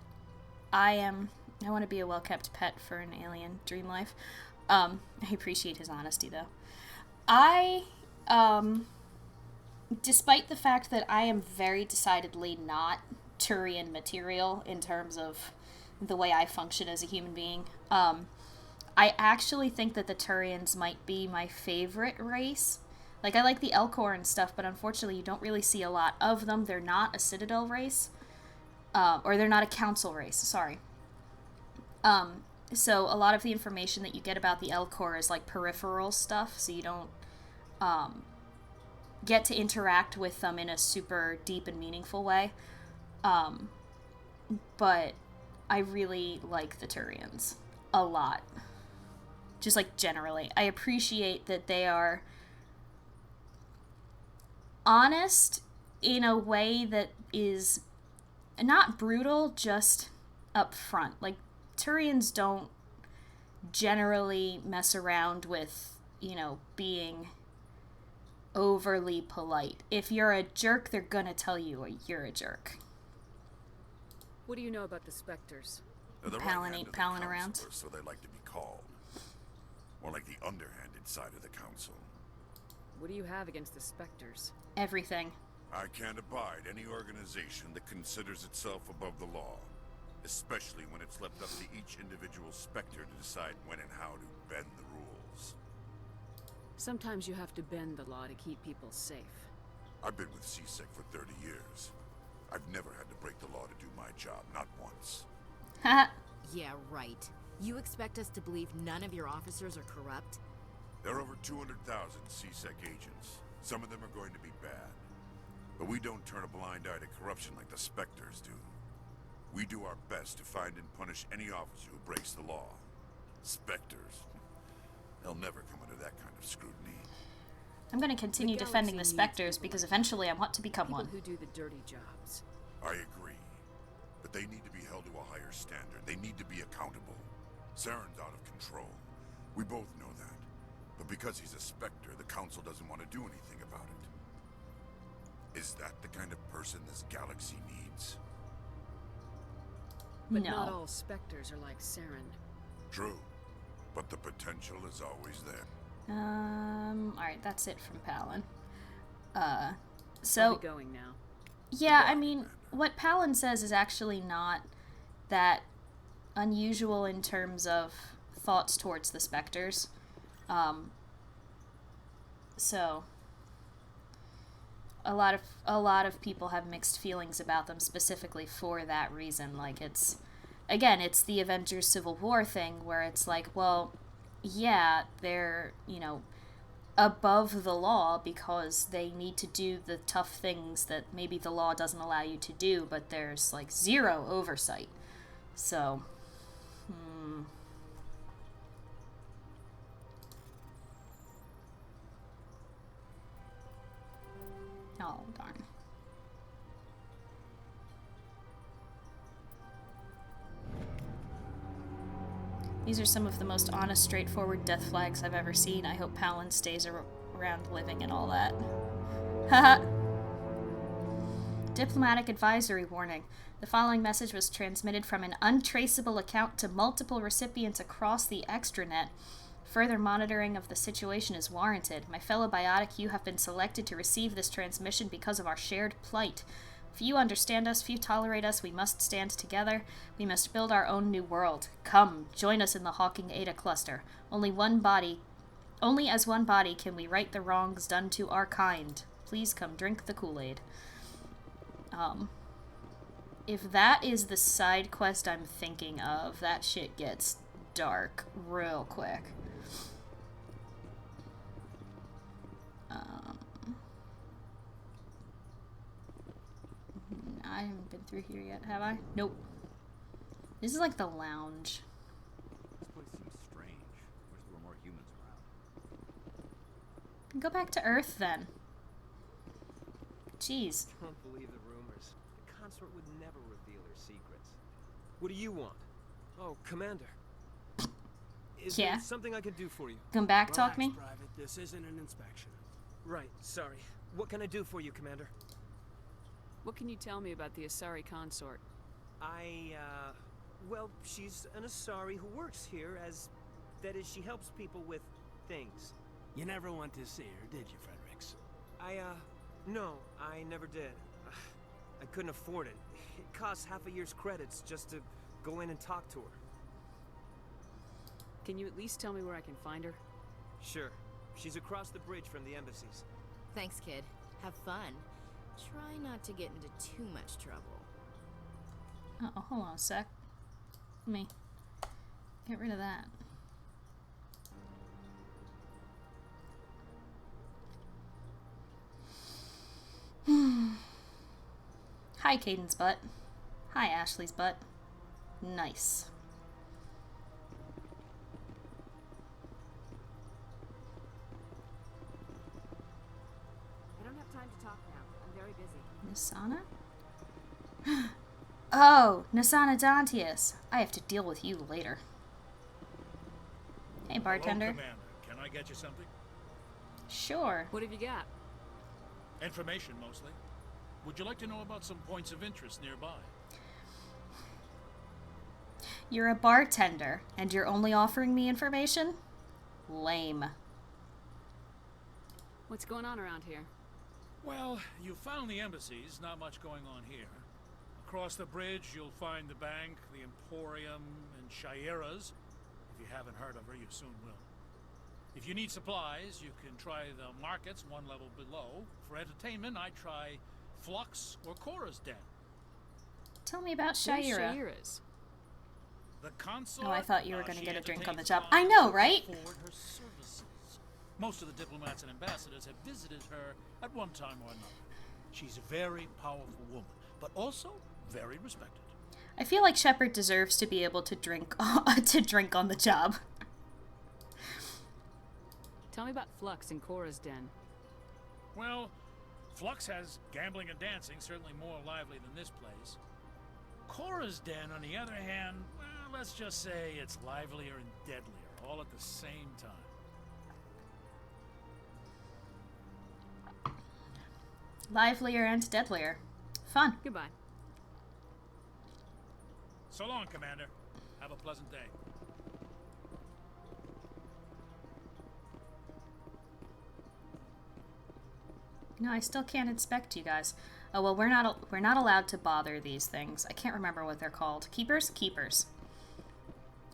I want to be a well-kept pet for an alien dream life. I appreciate his honesty, though. Despite the fact that I am very decidedly not Turian material in terms of the way I function as a human being, I actually think that the Turians might be my favorite race. Like, I like the Elcor and stuff, but unfortunately you don't really see a lot of them. They're not a Citadel race. Or they're not a council race, sorry. So a lot of the information that you get about the Elcor is like peripheral stuff, so you don't get to interact with them in a super deep and meaningful way. But I really like the Turians a lot. Just like generally. I appreciate that they are honest in a way that is not brutal, just upfront. Like, Turians don't generally mess around with, being overly polite. If you're a jerk, they're gonna tell you you're a jerk. What do you know about the Spectres? They're the Palin right hand ain't of the palin Council, around. or so they like to be called. More like the underhanded side of the Council. What do you have against the Spectres? Everything. I can't abide any organization that considers itself above the law. Especially when it's left up to each individual Spectre to decide when and how to bend the rules. Sometimes you have to bend the law to keep people safe. I've been with CSEC for 30 years. I've never had to break the law to do my job, not once. Yeah, right. You expect us to believe none of your officers are corrupt? There are over 200,000 CSEC agents. Some of them are going to be bad. But we don't turn a blind eye to corruption like the Spectres do. We do our best to find and punish any officer who breaks the law. Spectres. They'll never come under that kind of scrutiny. I'm going to continue defending the Spectres because eventually I want to become one. Who do the dirty jobs. I agree. But they need to be held to a higher standard. They need to be accountable. Saren's out of control. We both know that. But because he's a Spectre, the Council doesn't want to do anything about it. Is that the kind of person this galaxy needs? But No. not all Spectres are like Saren. True. But the potential is always there. Alright, that's it from Palin. I'll So, be going now. yeah, I mean, what Palin says is actually not that unusual in terms of thoughts towards the Spectres. So, a lot of people have mixed feelings about them specifically for that reason. Like, it's the Avengers Civil War thing where it's like, well, yeah, they're, above the law because they need to do the tough things that maybe the law doesn't allow you to do, but there's, like, zero oversight. So, Oh, darn. These are some of the most honest, straightforward death flags I've ever seen. I hope Palin stays around living and all that. Haha. Diplomatic advisory warning. The following message was transmitted from an untraceable account to multiple recipients across the extranet. Further monitoring of the situation is warranted. My fellow biotic, you have been selected to receive this transmission because of our shared plight. Few understand us, few tolerate us, we must stand together. We must build our own new world. Come, join us in the Hawking Eta cluster. Only as one body can we right the wrongs done to our kind. Please come drink the Kool-Aid. If that is the side quest I'm thinking of, that shit gets dark real quick. I haven't been through here yet, have I? Nope. This is like the lounge. This place seems strange. Wish there were more humans around. Go back to Earth, then. Jeez. Don't believe the rumors. The consort would never reveal her secrets. What do you want? Oh, Commander. Is there something I can do for you? Come back, talk me? Private. This isn't an inspection. Right, sorry. What can I do for you, Commander? What can you tell me about the Asari consort? Well, she's an Asari who works here that is, she helps people with things. You never went to see her, did you, Fredericks? No, I never did. I couldn't afford it. It costs half a year's credits just to go in and talk to her. Can you at least tell me where I can find her? Sure. She's across the bridge from the embassies. Thanks, kid. Have fun. Try not to get into too much trouble. Uh-oh, hold on a sec. Let me get rid of that. Hi, Caden's butt. Hi, Ashley's butt. Nice. I don't have time to talk now. I'm very busy. Nasana? Oh, Nasana Dantius. I have to deal with you later. Hey, bartender. Hello, Commander. Can I get you something? Sure. What have you got? Information, mostly. Would you like to know about some points of interest nearby? You're a bartender, and you're only offering me information? Lame. What's going on around here? Well, you found the embassies, not much going on here. Across the bridge, you'll find the bank, the Emporium, and Shaira's. If you haven't heard of her, you soon will. If you need supplies, you can try the markets one level below. For entertainment, I try Flux or Cora's Den. Tell me about Shaira. Shaira's? The consort. Oh, I thought you were going to she get a drink on the entertains job. I know, right? afford her services. Most of the diplomats and ambassadors have visited her at one time or another. She's a very powerful woman, but also very respected. I feel like Shepard deserves to be able to drink on the job. Tell me about Flux and Cora's Den. Well, Flux has gambling and dancing, certainly more lively than this place. Cora's Den, on the other hand, well, let's just say it's livelier and deadlier, all at the same time. Livelier and deadlier. Fun. Goodbye. So long, Commander. Have a pleasant day. No, I still can't inspect you guys. Oh well, we're not allowed to bother these things. I can't remember what they're called. Keepers? Keepers.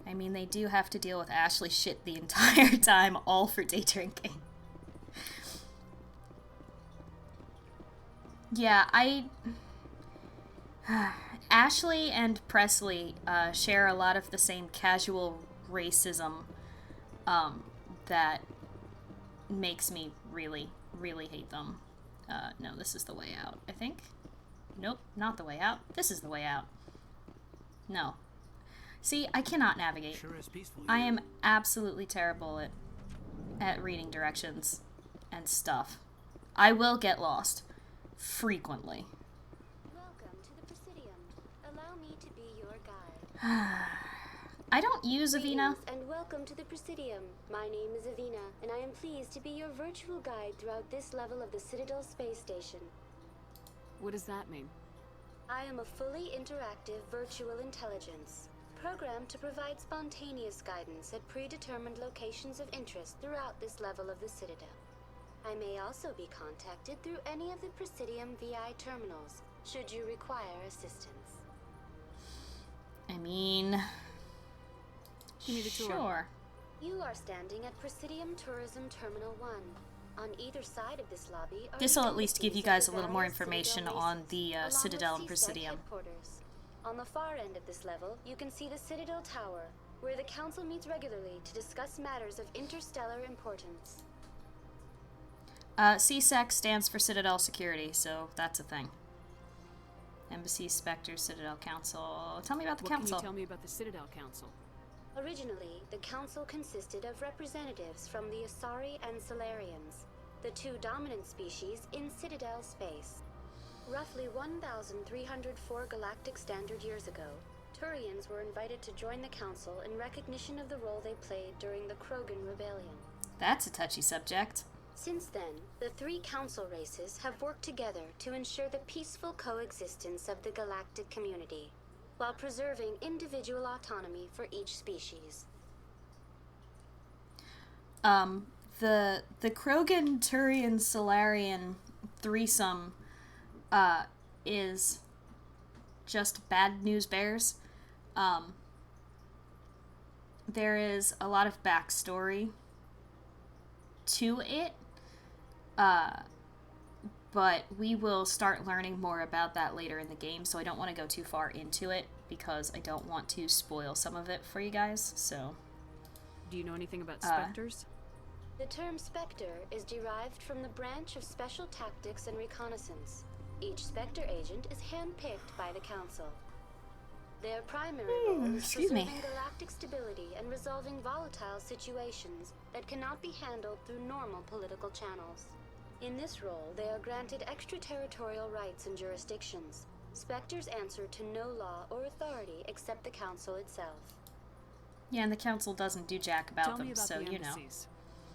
I mean, they do have to deal with Ashley shit the entire time, all for day drinking. Yeah, Ashley and Presley share a lot of the same casual racism that makes me really, really hate them. No, this is the way out, I think. Nope, not the way out. This is the way out. No. See, I cannot navigate. Sure is peaceful. I am absolutely terrible at reading directions and stuff. I will get lost. frequently. Welcome to the Presidium. Allow me to be your guide. I don't use Avina. Greetings and welcome to the Presidium. My name is Avina, and I am pleased to be your virtual guide throughout this level of the Citadel space station. What does that mean? I am a fully interactive virtual intelligence, programmed to provide spontaneous guidance at predetermined locations of interest throughout this level of the Citadel. I may also be contacted through any of the Presidium VI terminals, should you require assistance. I mean... Give me the tour. Sure. You are standing at Presidium Tourism Terminal 1. On either side of this lobby are This will the at least give you embassies guys of a the little more various information Citadel on races, the along Citadel with and CSEC Presidium. headquarters. On the far end of this level, you can see the Citadel Tower, where the Council meets regularly to discuss matters of interstellar importance. CSEC stands for Citadel Security, so that's a thing. Embassy, Spectre, Citadel Council. Tell me about the What Council. Can you tell me about the Citadel Council? Originally, the Council consisted of representatives from the Asari and Salarians, the two dominant species in Citadel space. Roughly 1,304 galactic standard years ago, Turians were invited to join the Council in recognition of the role they played during the Krogan Rebellion. That's a touchy subject. Since then, the three Council races have worked together to ensure the peaceful coexistence of the galactic community, while preserving individual autonomy for each species. The Krogan Turian Salarian threesome is just bad news bears. There is a lot of backstory to it, but we will start learning more about that later in the game, so I don't want to go too far into it because I don't want to spoil some of it for you guys. So, do you know anything about Spectres? The term Spectre is derived from the branch of Special Tactics and Reconnaissance. Each Spectre agent is handpicked by the Council. Their primary role is preserving galactic stability and resolving volatile situations that cannot be handled through normal political channels. In this role, they are granted extraterritorial rights and jurisdictions. Spectres answer to no law or authority except the Council itself. Yeah, and the Council doesn't do jack about Tell them, me about so the you know. embassies.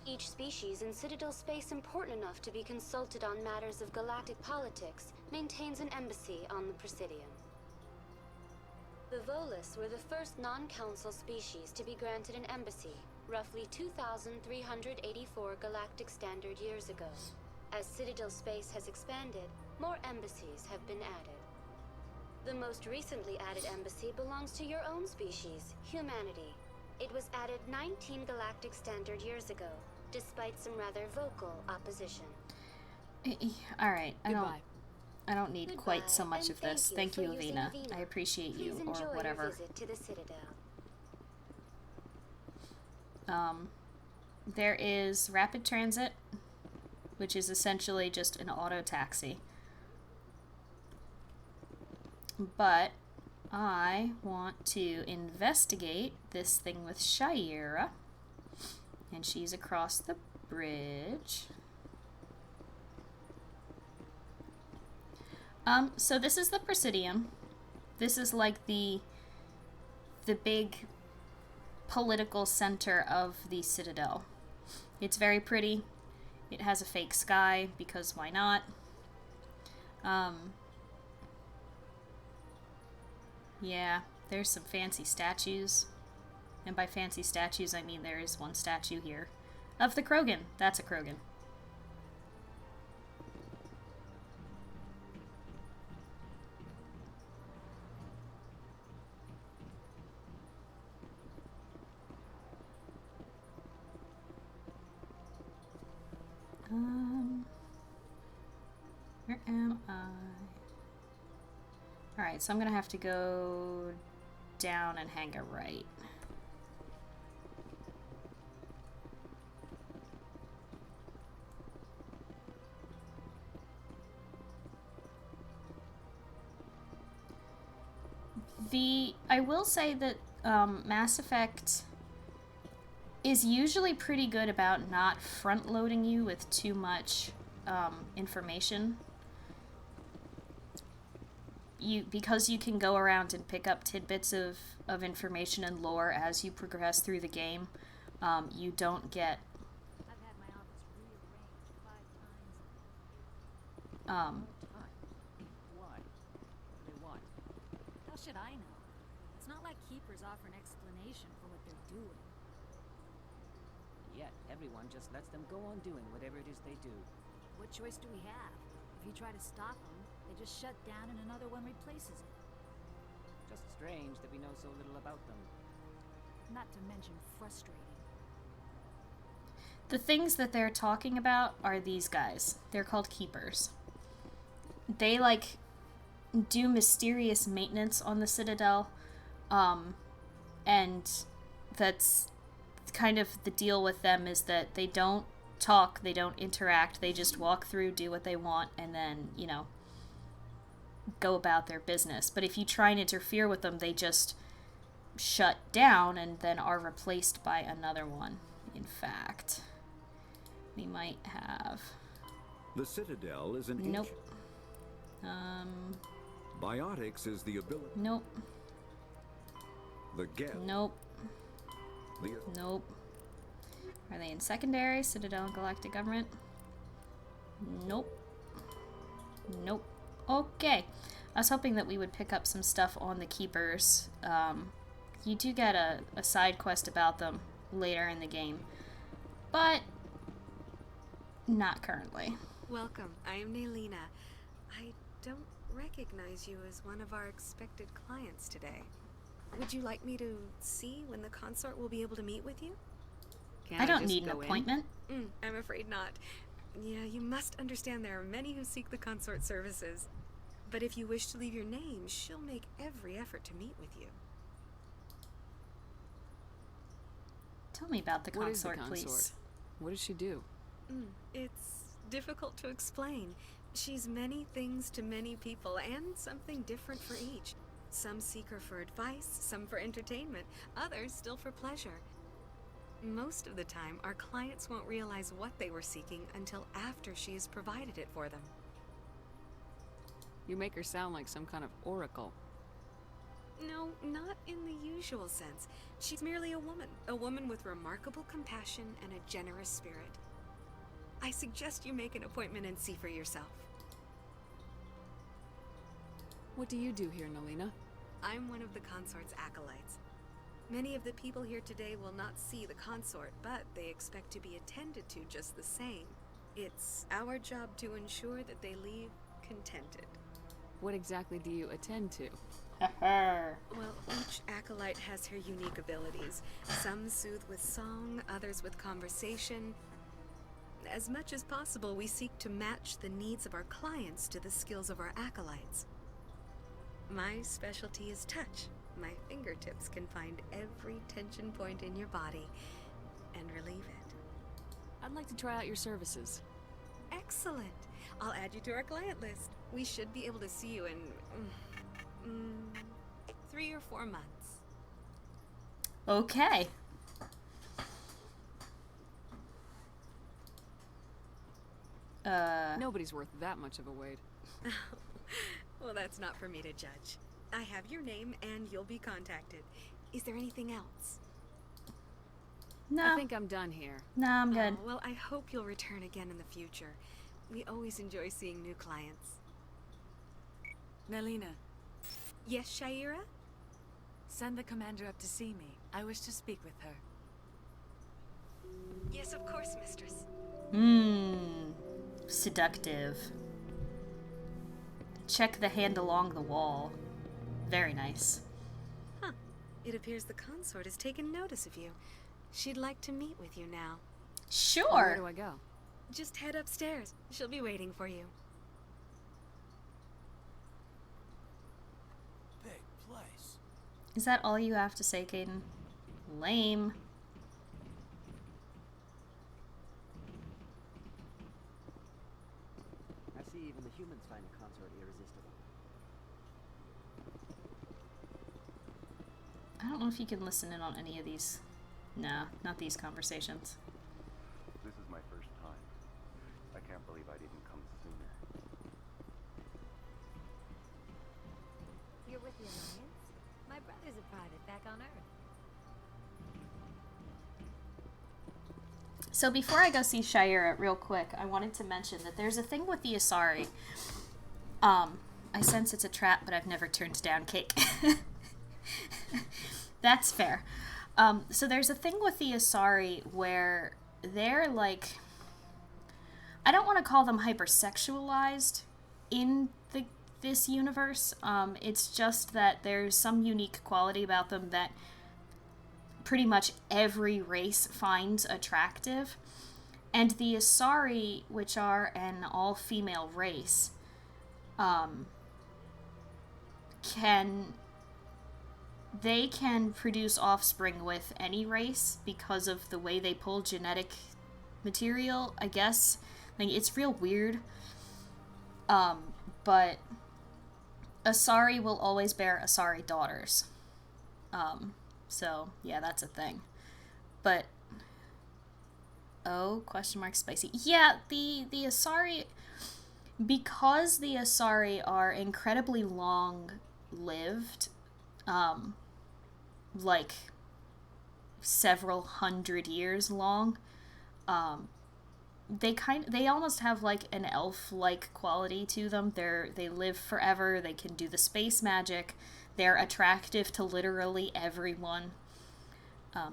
Each species in Citadel space important enough to be consulted on matters of galactic politics maintains an embassy on the Presidium. The Volus were the first non-Council species to be granted an embassy, roughly 2,384 galactic standard years ago. As Citadel space has expanded, more embassies have been added. The most recently added embassy belongs to your own species, humanity. It was added 19 galactic standard years ago, despite some rather vocal opposition. Alright, I don't need Goodbye, quite so much and of this. Thank you, for using Avina. Avina. I appreciate you, Please or enjoy whatever. your visit to the Citadel. There is rapid transit, which is essentially just an auto taxi. But I want to investigate this thing with Shayera, and she's across the bridge. So this is the Presidium. This is like the big political center of the Citadel. It's very pretty. It has a fake sky, because why not? Yeah, there's some fancy statues. And by fancy statues, I mean there is one statue here. Of the Krogan. That's a Krogan. Where am I? Alright, so I'm gonna have to go down and hang a right. I will say that Mass Effect is usually pretty good about not front-loading you with too much information. because you can go around and pick up tidbits of information and lore as you progress through the game, you don't get Why? They want? How should I know? It's not like Keepers offer an explanation for what they're doing. Yet, everyone just lets them go on doing whatever it is they do. What choice do we have? If you try to stop them, they just shut down and another one replaces it. Just strange that we know so little about them. Not to mention frustrating. the things that they're talking about are these guys. They're called Keepers. They, like, do mysterious maintenance on the Citadel, and that's kind of the deal with them, is that they don't talk, they don't interact, they just walk through, do what they want, and then, you know, go about their business. But if you try and interfere with them, they just shut down and then are replaced by another one. In fact, we might have... The Citadel is an Nope. Biotics is the ability. Nope. The Geth. Nope. The... Nope. Are they in secondary? Citadel and Galactic Government? Nope. Nope. Okay. I was hoping that we would pick up some stuff on the Keepers. You do get a side quest about them later in the game, but not currently. Welcome. I am Nelina. I don't recognize you as one of our expected clients today. Would you like me to see when the consort will be able to meet with you? I don't need an appointment. I'm afraid not. Yeah, you must understand there are many who seek the consort services. But if you wish to leave your name, she'll make every effort to meet with you. Tell me about the consort, please. What does she do? It's difficult to explain. She's many things to many people, and something different for each. Some seek her for advice, some for entertainment, others still for pleasure. Most of the time, our clients won't realize what they were seeking until after she has provided it for them. You make her sound like some kind of oracle. No, not in the usual sense. She's merely a woman with remarkable compassion and a generous spirit. I suggest you make an appointment and see for yourself. What do you do here, Nelina? I'm one of the consort's acolytes. Many of the people here today will not see the consort, but they expect to be attended to just the same. It's our job to ensure that they leave contented. What exactly do you attend to? Well, each acolyte has her unique abilities. Some soothe with song, others with conversation. As much as possible, we seek to match the needs of our clients to the skills of our acolytes. My specialty is touch. My fingertips can find every tension point in your body and relieve it. I'd like to try out your services. Excellent. I'll add you to our client list. We should be able to see you in 3 or 4 months. Okay. Nobody's worth that much of a wait. Well, that's not for me to judge. I have your name and you'll be contacted. Is there anything else? No. I think I'm done here. No, I'm good. Well, I hope you'll return again in the future. We always enjoy seeing new clients. Nelina. Yes, Shaira? Send the commander up to see me. I wish to speak with her. Yes, of course, mistress. Seductive. Check the hand along the wall. Very nice. Huh. It appears the consort has taken notice of you. She'd like to meet with you now. Sure. Where do I go? Just head upstairs. She'll be waiting for you. Big place. Is that all you have to say, Caden? Lame. I see even the humans find the consort irresistible. I don't know if you can listen in on any of these. No, not these conversations. This is my first time. I can't believe I didn't come sooner. the Alliance. My brother's a private back on Earth. So before I go see Shira real quick, I wanted to mention that there's a thing with the Asari. I sense it's a trap, but I've never turned down cake. That's fair. So there's a thing with the Asari where they're like, I don't want to call them hypersexualized in this universe. It's just that there's some unique quality about them that pretty much every race finds attractive. And the Asari, which are an all-female race, can produce offspring with any race because of the way they pull genetic material, I guess. Like, it's real weird. But Asari will always bear Asari daughters. So, yeah, that's a thing. But, oh, question mark spicy. Yeah, the Asari, because the Asari are incredibly long-lived, like several hundred years long, they almost have like an elf-like quality to them. They live forever, they can do the space magic, they're attractive to literally everyone.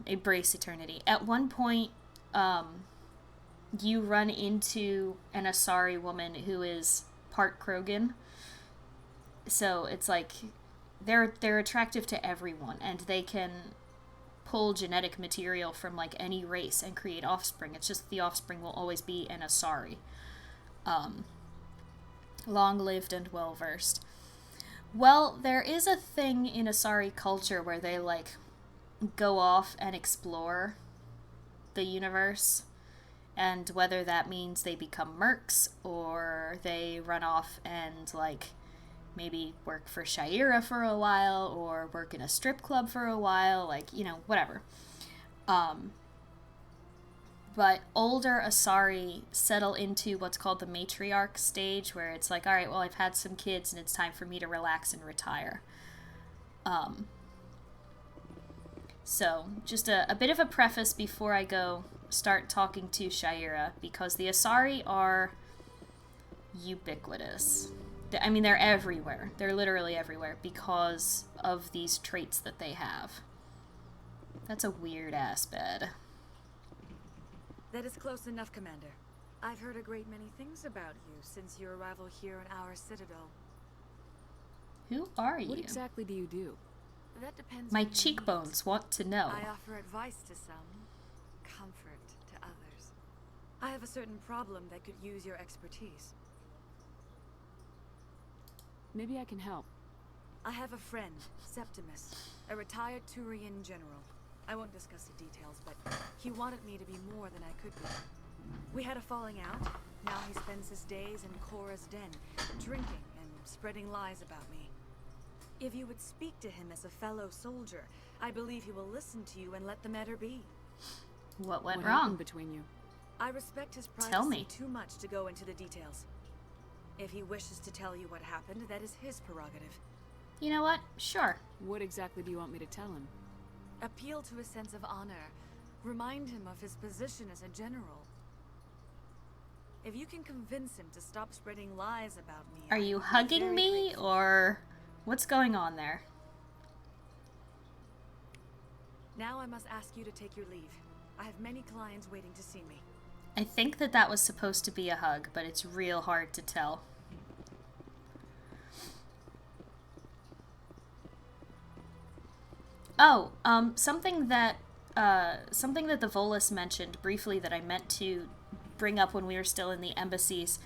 Embrace eternity. At one point, you run into an Asari woman who is part Krogan. So it's like they're attractive to everyone, and they can pull genetic material from like any race and create offspring. It's just the offspring will always be an Asari. Long-lived and well-versed. Well, there is a thing in Asari culture where they like go off and explore the universe, and whether that means they become mercs or they run off and like maybe work for Shira for a while or work in a strip club for a while, like, you know, whatever. But older Asari settle into what's called the matriarch stage, where it's like, all right, well, I've had some kids and it's time for me to relax and retire. So just a bit of a preface before I go start talking to Shira, because the Asari are ubiquitous. I mean, they're everywhere. They're literally everywhere because of these traits that they have. That's a weird-ass bed. That is close enough, Commander. I've heard a great many things about you since your arrival here in our Citadel. Who are you? What exactly do you do? That depends. My cheekbones want to know. I offer advice to some, comfort to others. I have a certain problem that could use your expertise. Maybe I can help. I have a friend, Septimus, a retired Turian general. I won't discuss the details, but he wanted me to be more than I could be. We had a falling out. Now he spends his days in Korra's den, drinking and spreading lies about me. If you would speak to him as a fellow soldier, I believe he will listen to you and let the matter be. What went What wrong happened between you? I respect his privacy Tell me. too much to go into the details. If he wishes to tell you what happened, that is his prerogative. You know what? Sure. What exactly do you want me to tell him? Appeal to his sense of honor. Remind him of his position as a general. If you can convince him to stop spreading lies about me... Are you hugging me, or what's going on there? Now I must ask you to take your leave. I have many clients waiting to see me. I think that was supposed to be a hug, but it's real hard to tell. Oh, something that the Volus mentioned briefly that I meant to bring up when we were still in the embassies.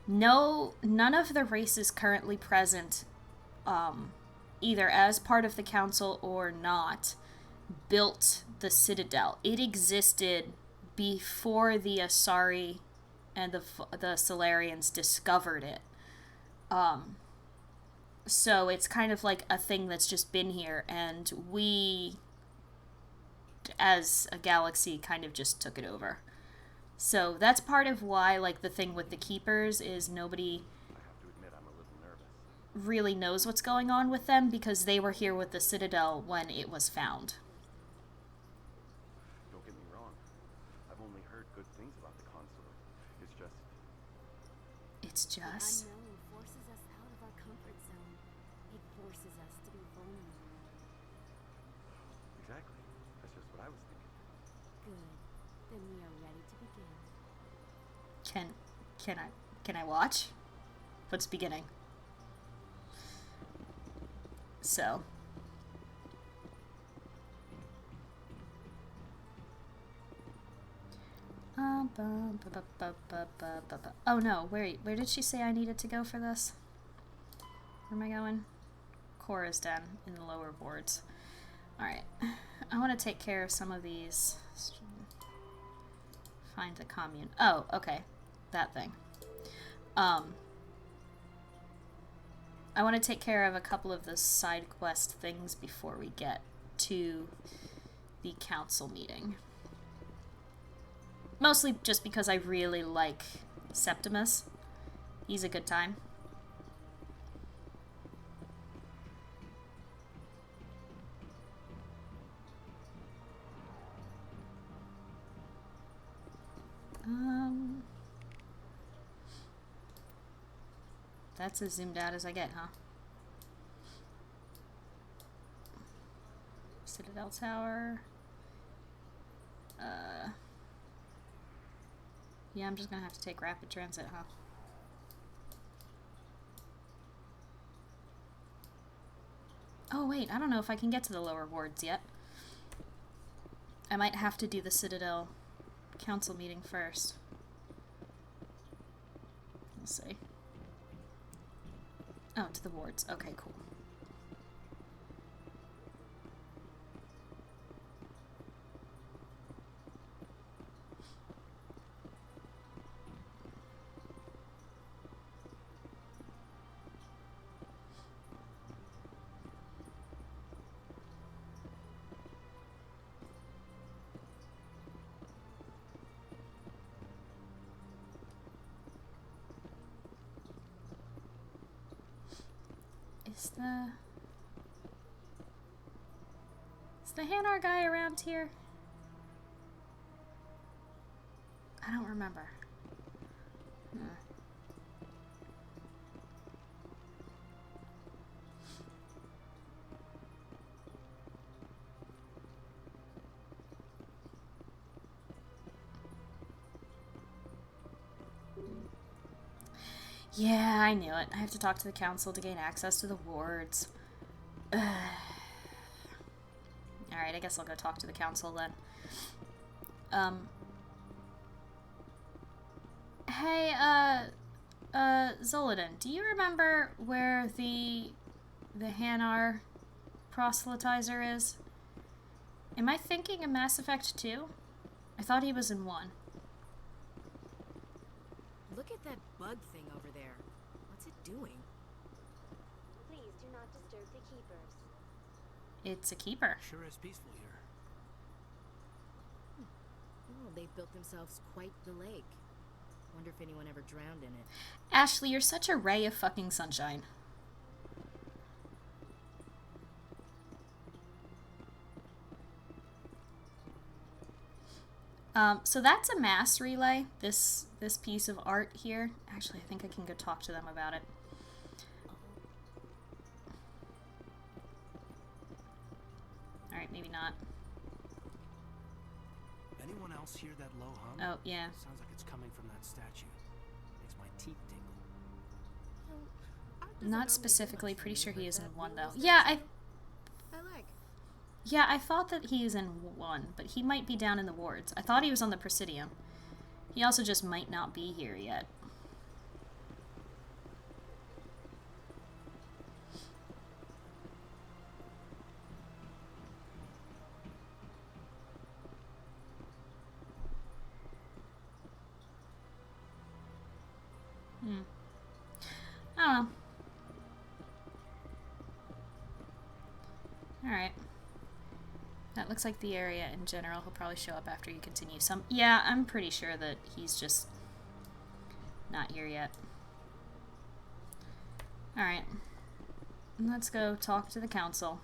No, none of the races currently present, either as part of the council or not, built the Citadel. It existed before the Asari and the Solarians discovered it. So it's kind of like a thing that's just been here, and we, as a galaxy, kind of just took it over. So that's part of why, like, the thing with the Keepers is nobody... I have to admit I'm a little nervous. really knows what's going on with them because they were here with the Citadel when it was found. Don't get me wrong. I've only heard good things about the consulate. It's just... It's just... The unknown forces us out of our comfort zone. It forces us to be vulnerable. Exactly. That's just what I was thinking. Good. Then we are ready to begin. Can I watch? What's beginning? So. Oh no, where did she say I needed to go for this? Where am I going? Cora's den in the lower wards. Alright. I want to take care of some of these. Find the commune. Oh, okay. That thing. I want to take care of a couple of the side quest things before we get to the council meeting. Mostly just because I really like Septimus. He's a good time. That's as zoomed out as I get, huh? Citadel Tower. Yeah, I'm just gonna have to take rapid transit, huh? Oh wait, I don't know if I can get to the lower wards yet. I might have to do the Citadel council meeting first. We'll see. Oh, to the wards. Okay, cool. Is the Hanar guy around here? I don't remember. Yeah, I knew it. I have to talk to the council to gain access to the wards. Alright, I guess I'll go talk to the council then. Hey, Zolodin, do you remember where the Hanar proselytizer is? Am I thinking of Mass Effect 2? I thought he was in 1. Look at that bug thing over there. What's it doing? Please do not disturb the keepers. It's a keeper. Sure is peaceful here. Oh, they've built themselves quite the lake. Wonder if anyone ever drowned in it. Ashley, you're such a ray of fucking sunshine. So that's a mass relay, this piece of art here. Actually, I think I can go talk to them about it. Alright, maybe not. Anyone else hear that low hum? Oh, yeah. Sounds like it's coming from that statue. Makes my teeth tingle. Not specifically, pretty sure he is in 1 though. Yeah, Yeah, I thought that he is in 1, but he might be down in the wards. I thought he was on the Presidium. He also just might not be here yet. I don't know. Alright. That looks like the area in general. He'll probably show up after you continue. Yeah, I'm pretty sure that he's just not here yet. Alright. Let's go talk to the council.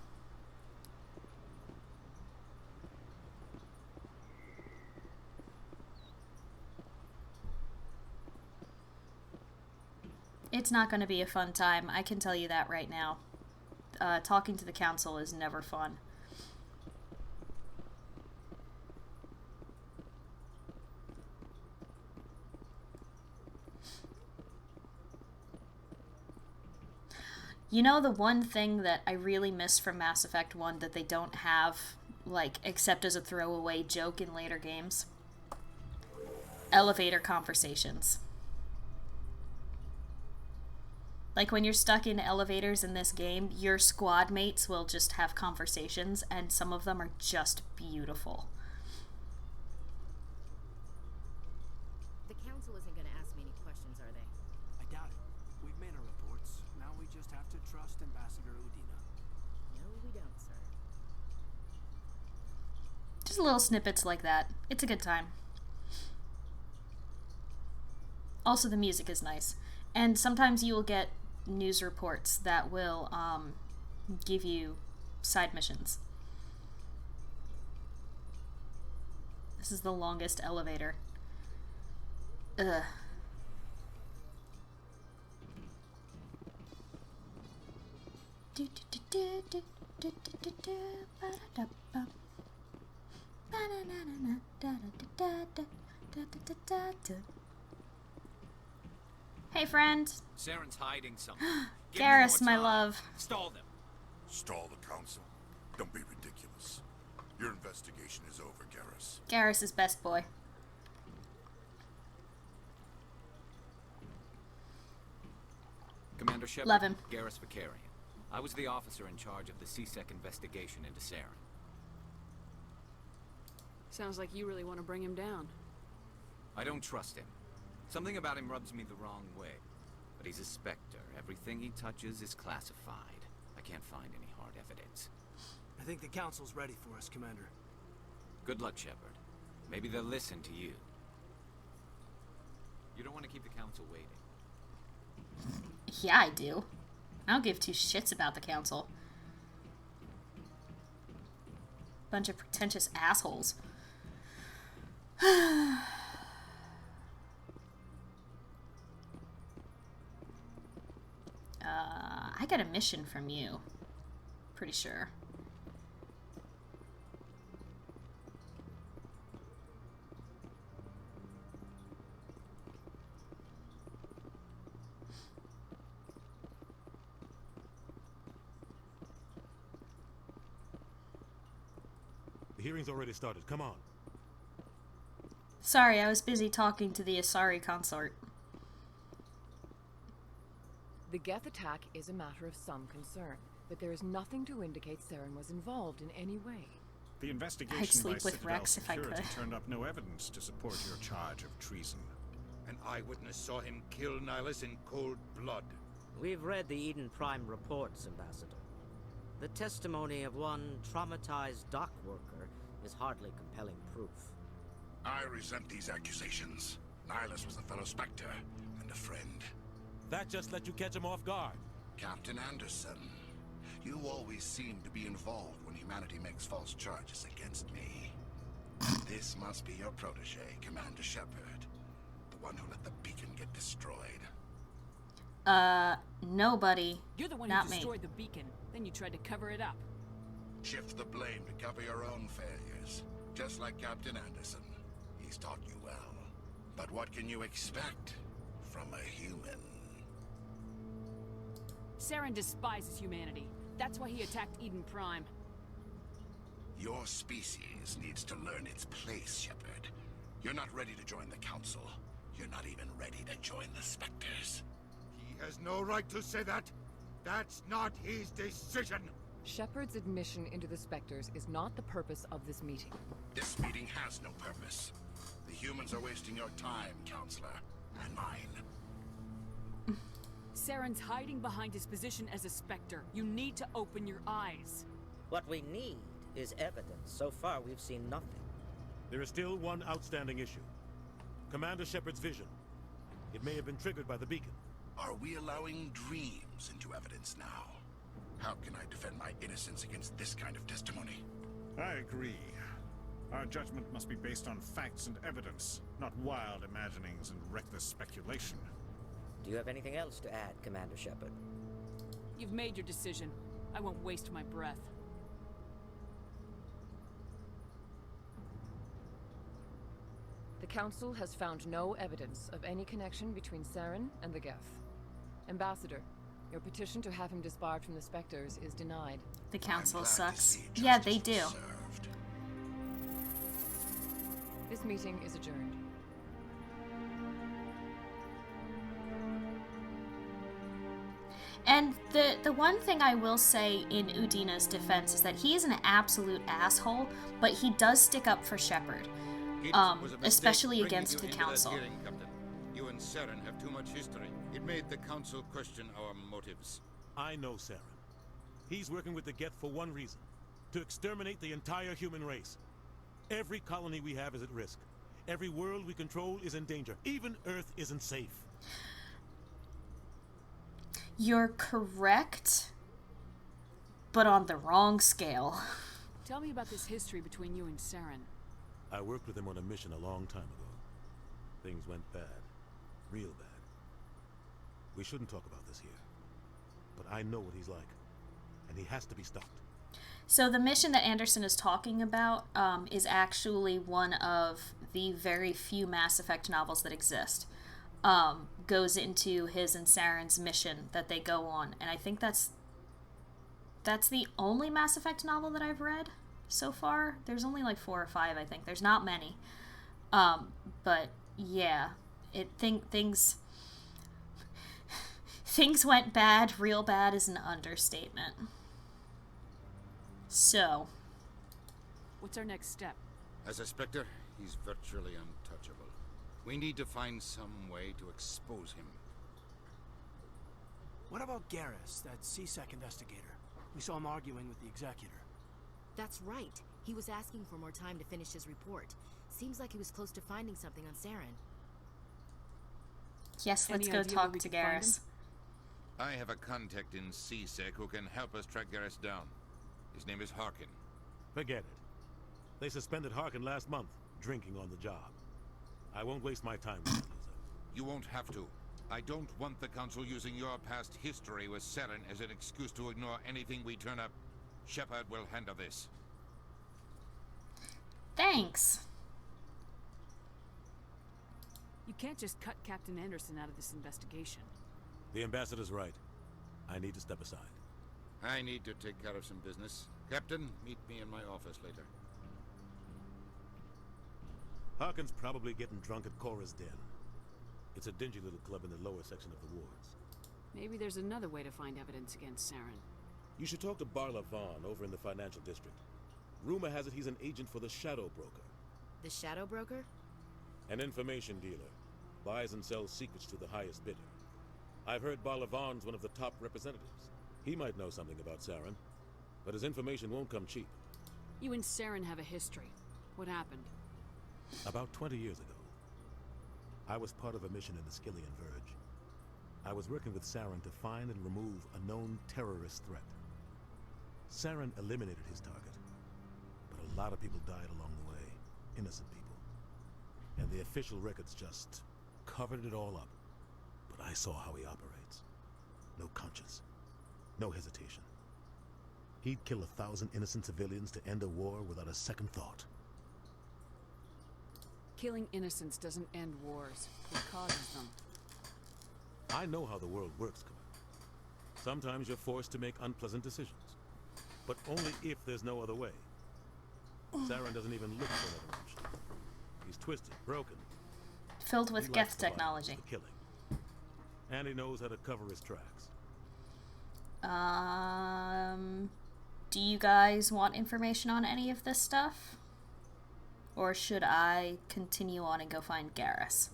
It's not going to be a fun time, I can tell you that right now. Talking to the council is never fun. You know, the one thing that I really miss from Mass Effect 1 that they don't have, like, except as a throwaway joke in later games? Elevator conversations. Like, when you're stuck in elevators in this game, your squad mates will just have conversations, and some of them are just beautiful. The council isn't going to ask me any questions, are they? I doubt it. We've made our reports. Now we just have to trust Ambassador Udina. No, we don't, sir. Just little snippets like that. It's a good time. Also, the music is nice. And sometimes you will get news reports that will give you side missions. This is the longest elevator. Ugh. Hey, friend. Saren's hiding something. Garrus, my love. Stall them. Stall the council? Don't be ridiculous. Your investigation is over, Garrus. Garrus is best boy. Commander Shepard, Love him. Garrus Vicarian. I was the officer in charge of the CSEC investigation into Saren. Sounds like you really want to bring him down. I don't trust him. Something about him rubs me the wrong way. But he's a Spectre. Everything he touches is classified. I can't find any hard evidence. I think the council's ready for us, Commander. Good luck, Shepard. Maybe they'll listen to you. You don't want to keep the council waiting. Yeah, I do. I don't give two shits about the council. Bunch of pretentious assholes. I got a mission from you. Pretty sure. The hearing's already started. Come on. Sorry, I was busy talking to the Asari consort. The Geth attack is a matter of some concern, but there is nothing to indicate Saren was involved in any way. The investigation I'd sleep by with Citadel Rex if I security could. turned up no evidence to support your charge of treason. An eyewitness saw him kill Nihilus in cold blood. We've read the Eden Prime reports, Ambassador. The testimony of one traumatized dock worker is hardly compelling proof. I resent these accusations. Nihilus was a fellow Spectre and a friend. That just let you catch him off guard. Captain Anderson, you always seem to be involved when humanity makes false charges against me. This must be your protege, Commander Shepard. The one who let the beacon get destroyed. Nobody. You're the one Not who me. destroyed the beacon, then you tried to cover it up. Shift the blame to cover your own failures. Just like Captain Anderson. He's taught you well. But what can you expect from a human? Saren despises humanity. That's why he attacked Eden Prime. Your species needs to learn its place, Shepard. You're not ready to join the Council. You're not even ready to join the Spectres. He has no right to say that. That's not his decision. Shepard's admission into the Spectres is not the purpose of this meeting. This meeting has no purpose. The humans are wasting your time, Counselor, and mine. Saren's hiding behind his position as a Spectre. You need to open your eyes. What we need is evidence. So far, we've seen nothing. There is still one outstanding issue. Commander Shepard's vision. It may have been triggered by the beacon. Are we allowing dreams into evidence now? How can I defend my innocence against this kind of testimony? I agree. Our judgment must be based on facts and evidence, not wild imaginings and reckless speculation. Do you have anything else to add, Commander Shepard? You've made your decision. I won't waste my breath. The Council has found no evidence of any connection between Saren and the Geth. Ambassador, your petition to have him disbarred from the Spectres is denied. The Council sucks. Yeah, they do. This meeting is adjourned. And the one thing I will say in Udina's defense is that he is an absolute asshole, but he does stick up for Shepard, especially against the Council. Hearing, Captain. You and Saren have too much history. It made the Council question our motives. I know Saren. He's working with the Geth for one reason: to exterminate the entire human race. Every colony we have is at risk. Every world we control is in danger. Even Earth isn't safe. You're correct, but on the wrong scale. Tell me about this history between you and Saren. I worked with him on a mission a long time ago. Things went bad. Real bad. We shouldn't talk about this here. But I know what he's like, and he has to be stopped. So the mission that Anderson is talking about is actually one of the very few Mass Effect novels that exist. Goes into his and Saren's mission that they go on, and I think that's the only Mass Effect novel that I've read so far. There's only like 4 or 5, I think. There's not many. But yeah, things went bad. Real bad is an understatement. So, what's our next step? As a Spectre, he's virtually untouchable. We need to find some way to expose him. What about Garrus, that C-Sec investigator? We saw him arguing with the Executor. That's right. He was asking for more time to finish his report. Seems like he was close to finding something on Saren. Yes, let's go talk to Garrus. I have a contact in C-Sec who can help us track Garrus down. His name is Harkin. Forget it. They suspended Harkin last month, drinking on the job. I won't waste my time with Lisa. You won't have to. I don't want the Council using your past history with Saren as an excuse to ignore anything we turn up. Shepard will handle this. Thanks. You can't just cut Captain Anderson out of this investigation. The Ambassador's right. I need to step aside. I need to take care of some business. Captain, meet me in my office later. Harkin's probably getting drunk at Cora's Den. It's a dingy little club in the lower section of the wards. Maybe there's another way to find evidence against Saren. You should talk to Barla Vaughn over in the financial district. Rumor has it he's an agent for the Shadow Broker. The Shadow Broker? An information dealer. Buys and sells secrets to the highest bidder. I've heard Barla Vaughn's one of the top representatives. He might know something about Saren, but his information won't come cheap. You and Saren have a history. What happened? About 20 years ago, I was part of a mission in the Skillian Verge. I was working with Saren to find and remove a known terrorist threat. Saren eliminated his target, but a lot of people died along the way, innocent people. And the official records just covered it all up. But I saw how he operates. No conscience, no hesitation. He'd kill 1,000 innocent civilians to end a war without a second thought. Killing innocents doesn't end wars. It causes them. I know how the world works, Commander. Sometimes you're forced to make unpleasant decisions. But only if there's no other way. Saren doesn't even look for another option. He's twisted, broken. Filled with Geth technology. Killing. And he knows how to cover his tracks. Do you guys want information on any of this stuff? Or should I continue on and go find Garrus?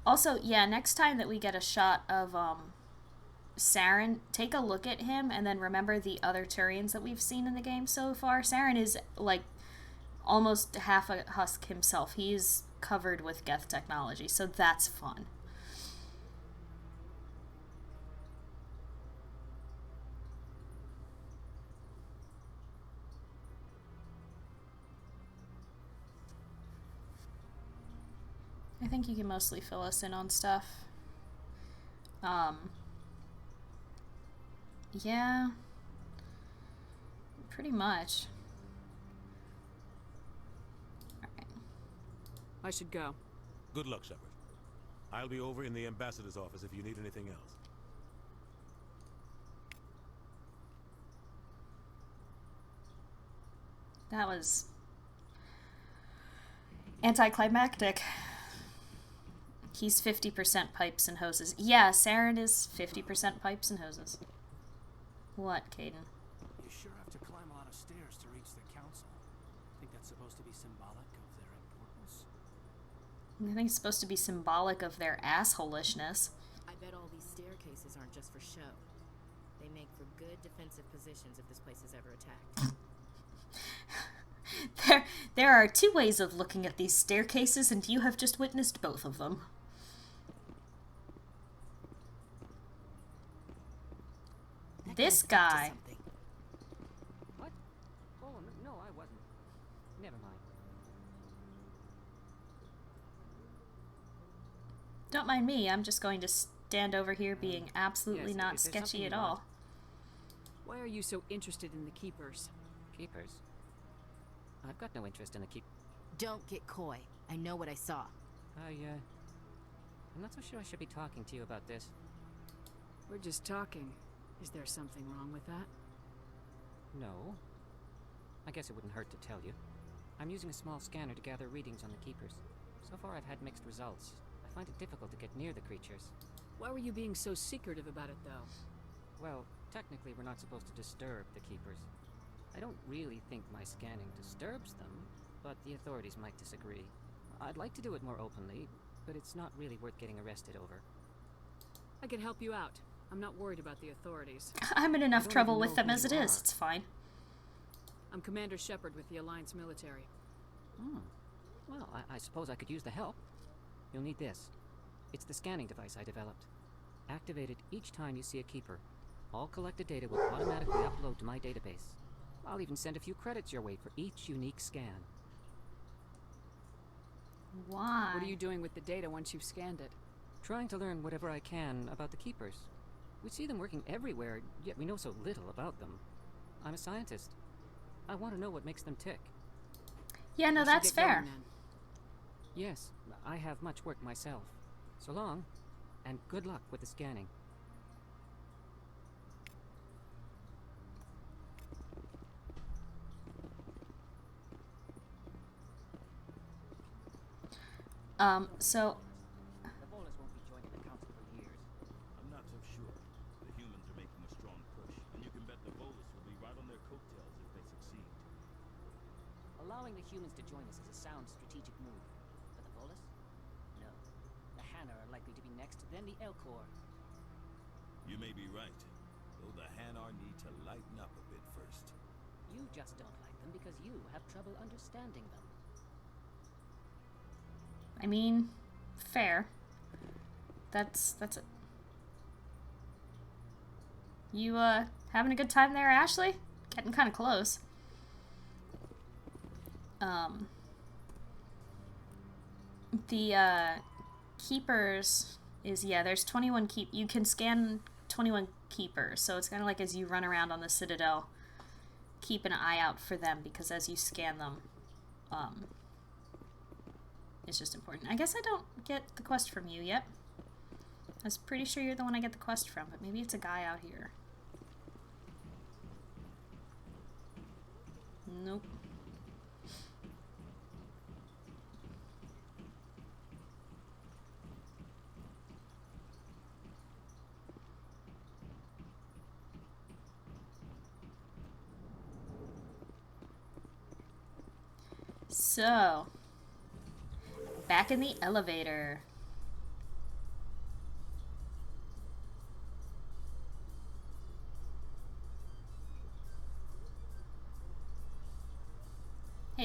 Also, yeah, next time that we get a shot of Saren, take a look at him and then remember the other Turians that we've seen in the game so far. Saren is like almost half a husk himself. He's covered with Geth technology, so that's fun. I think you can mostly fill us in on stuff. Yeah. Pretty much. Alright. I should go. Good luck, Shepard. I'll be over in the ambassador's office if you need anything else. That was anticlimactic. He's 50% pipes and hoses. Yeah, Saren is 50% pipes and hoses. What, Caden? You sure have to climb a lot of stairs to reach the council. Think that's supposed to be symbolic of their importance? I think it's supposed to be symbolic of their assholishness. I bet all these staircases aren't just for show. They make for good defensive positions if this place is ever attacked. There are two ways of looking at these staircases, and you have just witnessed both of them. This guy. What? Oh, no, I wasn't. Never mind. Don't mind me, I'm just going to stand over here being absolutely Yes, not is there sketchy something at you all. want? Why are you so interested in the Keepers? Keepers? I've got no interest in the keep. Don't get coy. I know what I saw. I'm not so sure I should be talking to you about this. We're just talking. Is there something wrong with that? No. I guess it wouldn't hurt to tell you. I'm using a small scanner to gather readings on the Keepers. So far I've had mixed results. I find it difficult to get near the creatures. Why were you being so secretive about it, though? Well, technically we're not supposed to disturb the Keepers. I don't really think my scanning disturbs them, but the authorities might disagree. I'd like to do it more openly, but it's not really worth getting arrested over. I can help you out. I'm not worried about the authorities. I'm in enough trouble with them who as it you is. are. It's fine. I'm Commander Shepard with the Alliance military. Well, I suppose I could use the help. You'll need this. It's the scanning device I developed. Activate it each time you see a Keeper. All collected data will automatically upload to my database. I'll even send a few credits your way for each unique scan. Why? What are you doing with the data once you've scanned it? Trying to learn whatever I can about the Keepers. We see them working everywhere, yet we know so little about them. I'm a scientist. I want to know what makes them tick. Yeah, no, that's fair. Yes, I have much work myself. So long, and good luck with the scanning. So... The Volus won't be joining the council for years. I'm not so sure. The humans are making a strong push, and you can bet the Volus will be right on their coattails if they succeed. Allowing the humans to join us is a sound strategic move. But the Volus? No. The Hanar are likely to be next, then the Elcor. You may be right, though the Hanar need to lighten up a bit first. You just don't like them because you have trouble understanding them. I mean, fair. That's it. You, having a good time there, Ashley? Getting kind of close. The, Keepers is, yeah, there's 21 you can scan 21 Keepers, so it's kind of like as you run around on the Citadel, keep an eye out for them, because as you scan them, it's just important. I guess I don't get the quest from you yet. I was pretty sure you're the one I get the quest from, but maybe it's a guy out here. Nope. So, back in the elevator.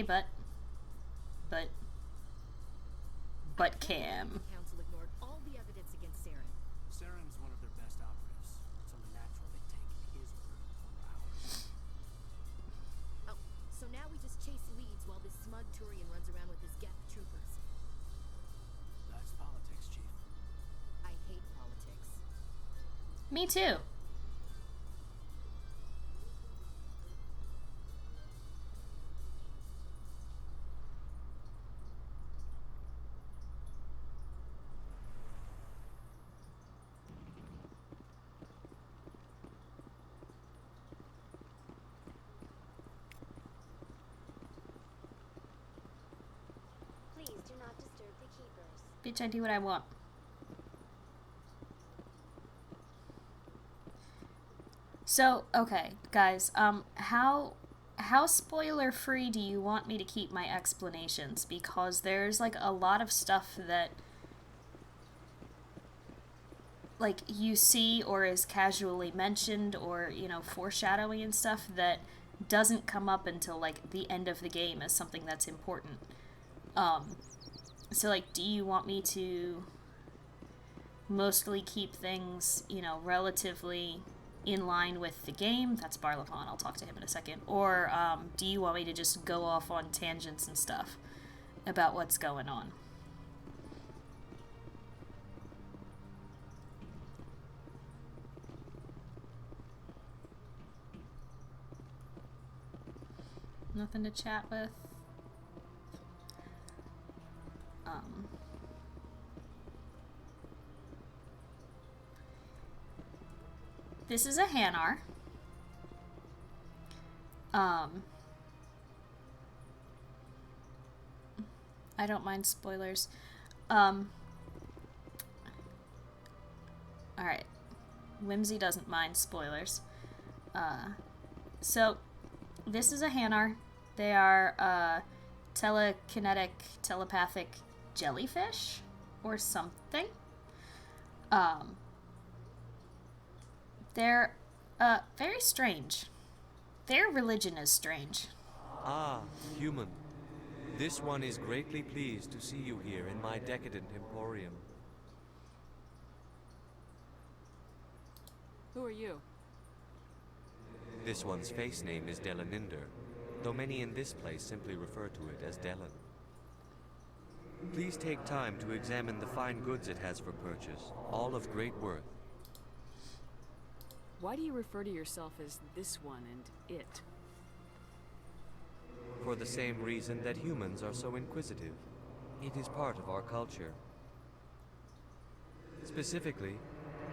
Hey, But Cam. The council ignored all the evidence against Saren. Saren's one of their best operatives. It's only natural they take his word over ours. Oh, so now we just chase leads while this smug Turian runs around with his Geth troopers. That's politics, Chief. I hate politics. Me too. Please do not disturb the keepers. Bitch, I do what I want. So, okay, guys, how spoiler free do you want me to keep my explanations? Because there's like a lot of stuff that like you see or is casually mentioned or, you know, foreshadowing and stuff that doesn't come up until like the end of the game as something that's important. So like, do you want me to mostly keep things, you know, relatively in line with the game? That's Barlapon, I'll talk to him in a second. Or do you want me to just go off on tangents and stuff about what's going on? Nothing to chat with. This is a Hanar. I don't mind spoilers. Alright. Whimsy doesn't mind spoilers. So, this is a Hanar. They are, telekinetic, telepathic jellyfish? Or something. They're, very strange. Their religion is strange. Ah, human. This one is greatly pleased to see you here in my decadent emporium. Who are you? This one's face name is Delaninder, though many in this place simply refer to it as Delan. Please take time to examine the fine goods it has for purchase, all of great worth. Why do you refer to yourself as this one and it? For the same reason that humans are so inquisitive. It is part of our culture. Specifically,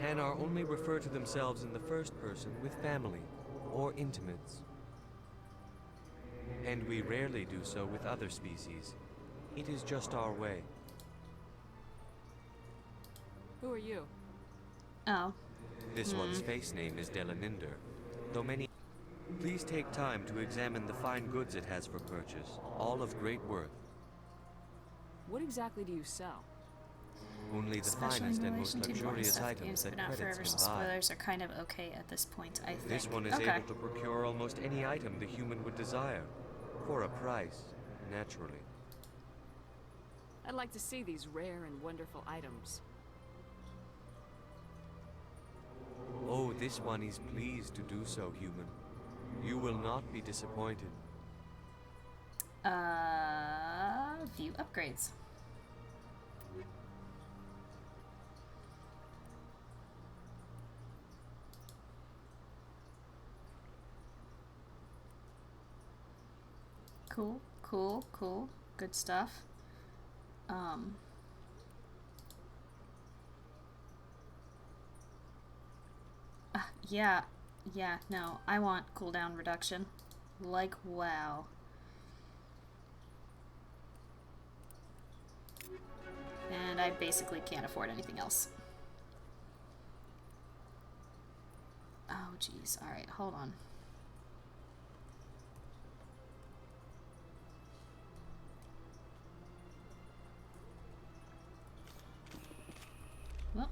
Hanar only refer to themselves in the first person with family or intimates. And we rarely do so with other species. It is just our way. Who are you? Oh. This one's face name is Delaninder, though many... Please take time to examine the fine goods it has for purchase, all of great worth. What exactly do you sell? Only the Especially finest in and most relation to more luxurious stuff items games that been out credits forever, can so buy. spoilers are kind of okay at this point, I think. This one is okay. able to procure almost any item the human would desire, for a price, naturally. I'd like to see these rare and wonderful items. Oh, this one is pleased to do so, human. You will not be disappointed. View upgrades. Cool, cool, cool. Good stuff. Yeah, no. I want cooldown reduction. Like, wow. And I basically can't afford anything else. Oh, jeez. Alright, hold on. Well.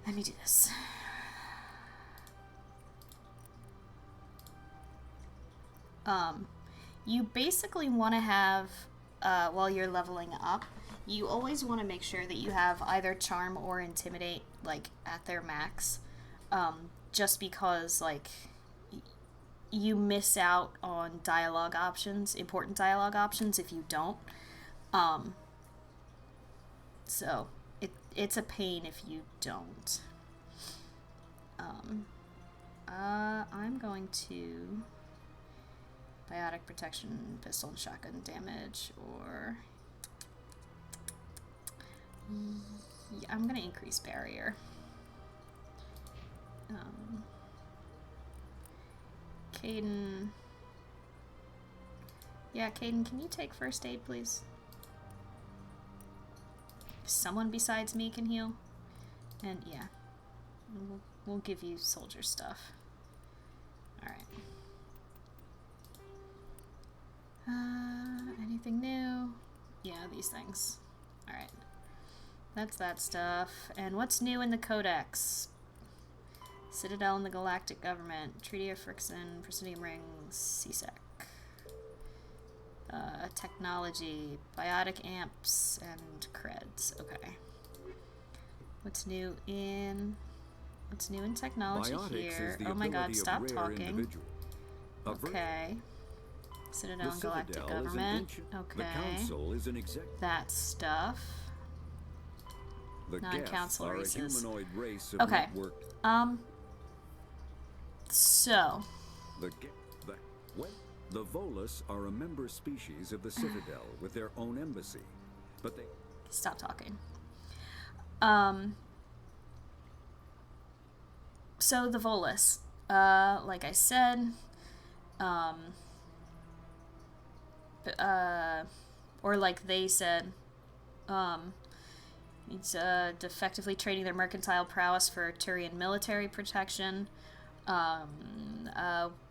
Let me do this. You basically want to have, while you're leveling up, you always want to make sure that you have either Charm or Intimidate, like, at their max. Just because, like, you miss out on dialogue options, important dialogue options, if you don't. So, it's a pain if you don't. I'm going to biotic protection, pistol and shotgun damage, or yeah, I'm gonna increase barrier. Caden. Yeah, Caden, can you take first aid, please? Someone besides me can heal. And yeah, we'll give you soldier stuff. Alright. Anything new? Yeah, these things. Alright. That's that stuff. And what's new in the Codex? Citadel and the Galactic Government. Treaty of Friction, Presidium Rings, CSEC. Technology, biotic amps, and creds. Okay. What's new in technology here? Oh my god, stop talking. Okay. Citadel and Galactic Government. Okay. The Council is an that stuff. The Non-council Geth are races. a humanoid race of Okay. networked. So. The Volus are a member species of the Citadel with their own embassy, but they... Stop talking. So the Volus, like I said, or like they said, it's effectively trading their mercantile prowess for Turian military protection.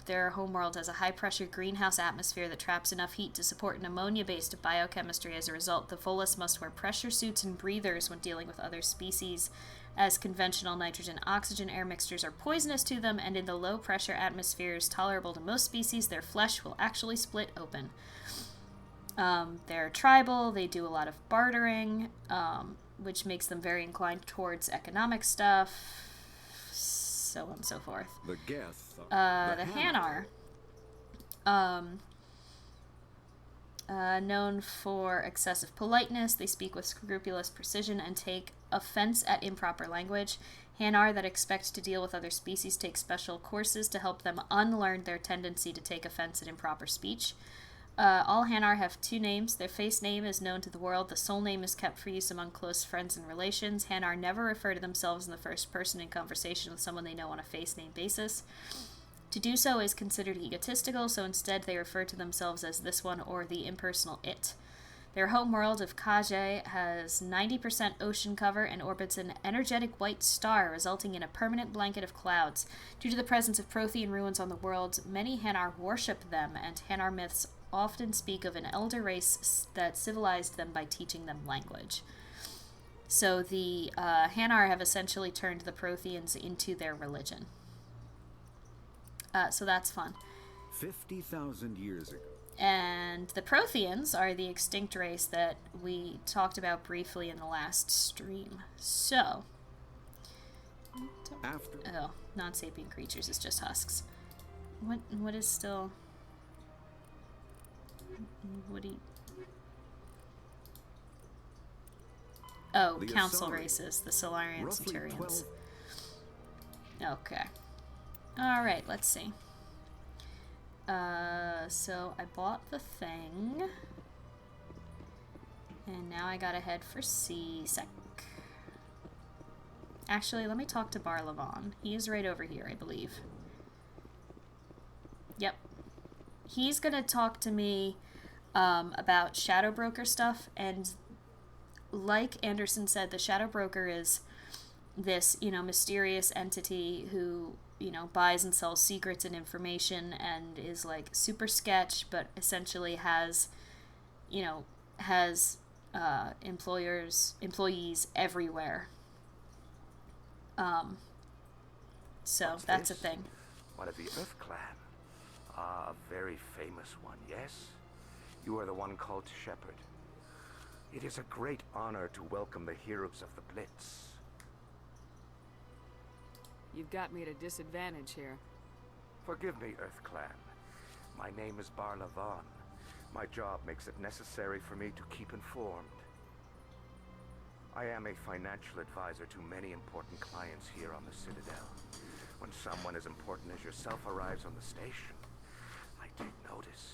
Their homeworld has a high-pressure greenhouse atmosphere that traps enough heat to support an ammonia-based biochemistry. As a result, the Volus must wear pressure suits and breathers when dealing with other species, as conventional nitrogen-oxygen air mixtures are poisonous to them, and in the low-pressure atmospheres tolerable to most species, their flesh will actually split open. They're tribal, they do a lot of bartering, which makes them very inclined towards economic stuff, so on and so forth. The Geth. The Hanar. Known for excessive politeness, they speak with scrupulous precision and take offense at improper language. Hanar that expect to deal with other species take special courses to help them unlearn their tendency to take offense at improper speech. All Hanar have two names. Their face name is known to the world. The soul name is kept for use among close friends and relations. Hanar never refer to themselves in the first person in conversation with someone they know on a face name basis. To do so is considered egotistical, so instead they refer to themselves as this one or the impersonal it. Their home world of Kaje has 90% ocean cover and orbits an energetic white star, resulting in a permanent blanket of clouds. Due to the presence of Prothean ruins on the world, many Hanar worship them, and Hanar myths often speak of an elder race that civilized them by teaching them language. So the Hanar have essentially turned the Protheans into their religion. So that's fun. 50,000 years ago. And the Protheans are the extinct race that we talked about briefly in the last stream. So... Oh, non-sapient creatures is just husks. What is still... What do you... Oh, The council Asari. races, the Solarians, Roughly Centurions. Okay. Alright, let's see. So I bought the thing. And now I gotta head for CSEC. Actually, let me talk to Barlavon. He is right over here, I believe. Yep. He's gonna talk to me about Shadow Broker stuff, and like Anderson said, the Shadow Broker is this, mysterious entity who, buys and sells secrets and information and is like super sketch, but essentially has employees everywhere. So that's a thing. One of the Earth Clan. Ah, a very famous one, yes? You are the one called Shepard. It is a great honor to welcome the heroes of the Blitz. You've got me at a disadvantage here. Forgive me, Earth Clan. My name is Barla Vaughn. My job makes it necessary for me to keep informed. I am a financial advisor to many important clients here on the Citadel. When someone as important as yourself arrives on the station, I take notice.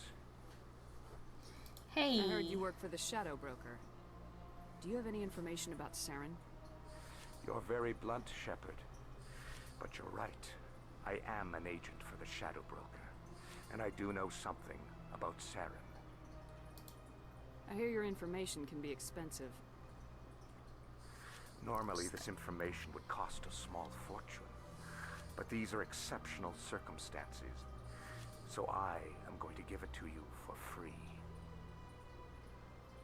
Hey. I heard you work for the Shadow Broker. Do you have any information about Saren? You're very blunt, Shepard. But you're right. I am an agent for the Shadow Broker. And I do know something about Saren. I hear your information can be expensive. Normally, this information would cost a small fortune. But these are exceptional circumstances. So I am going to give it to you for free.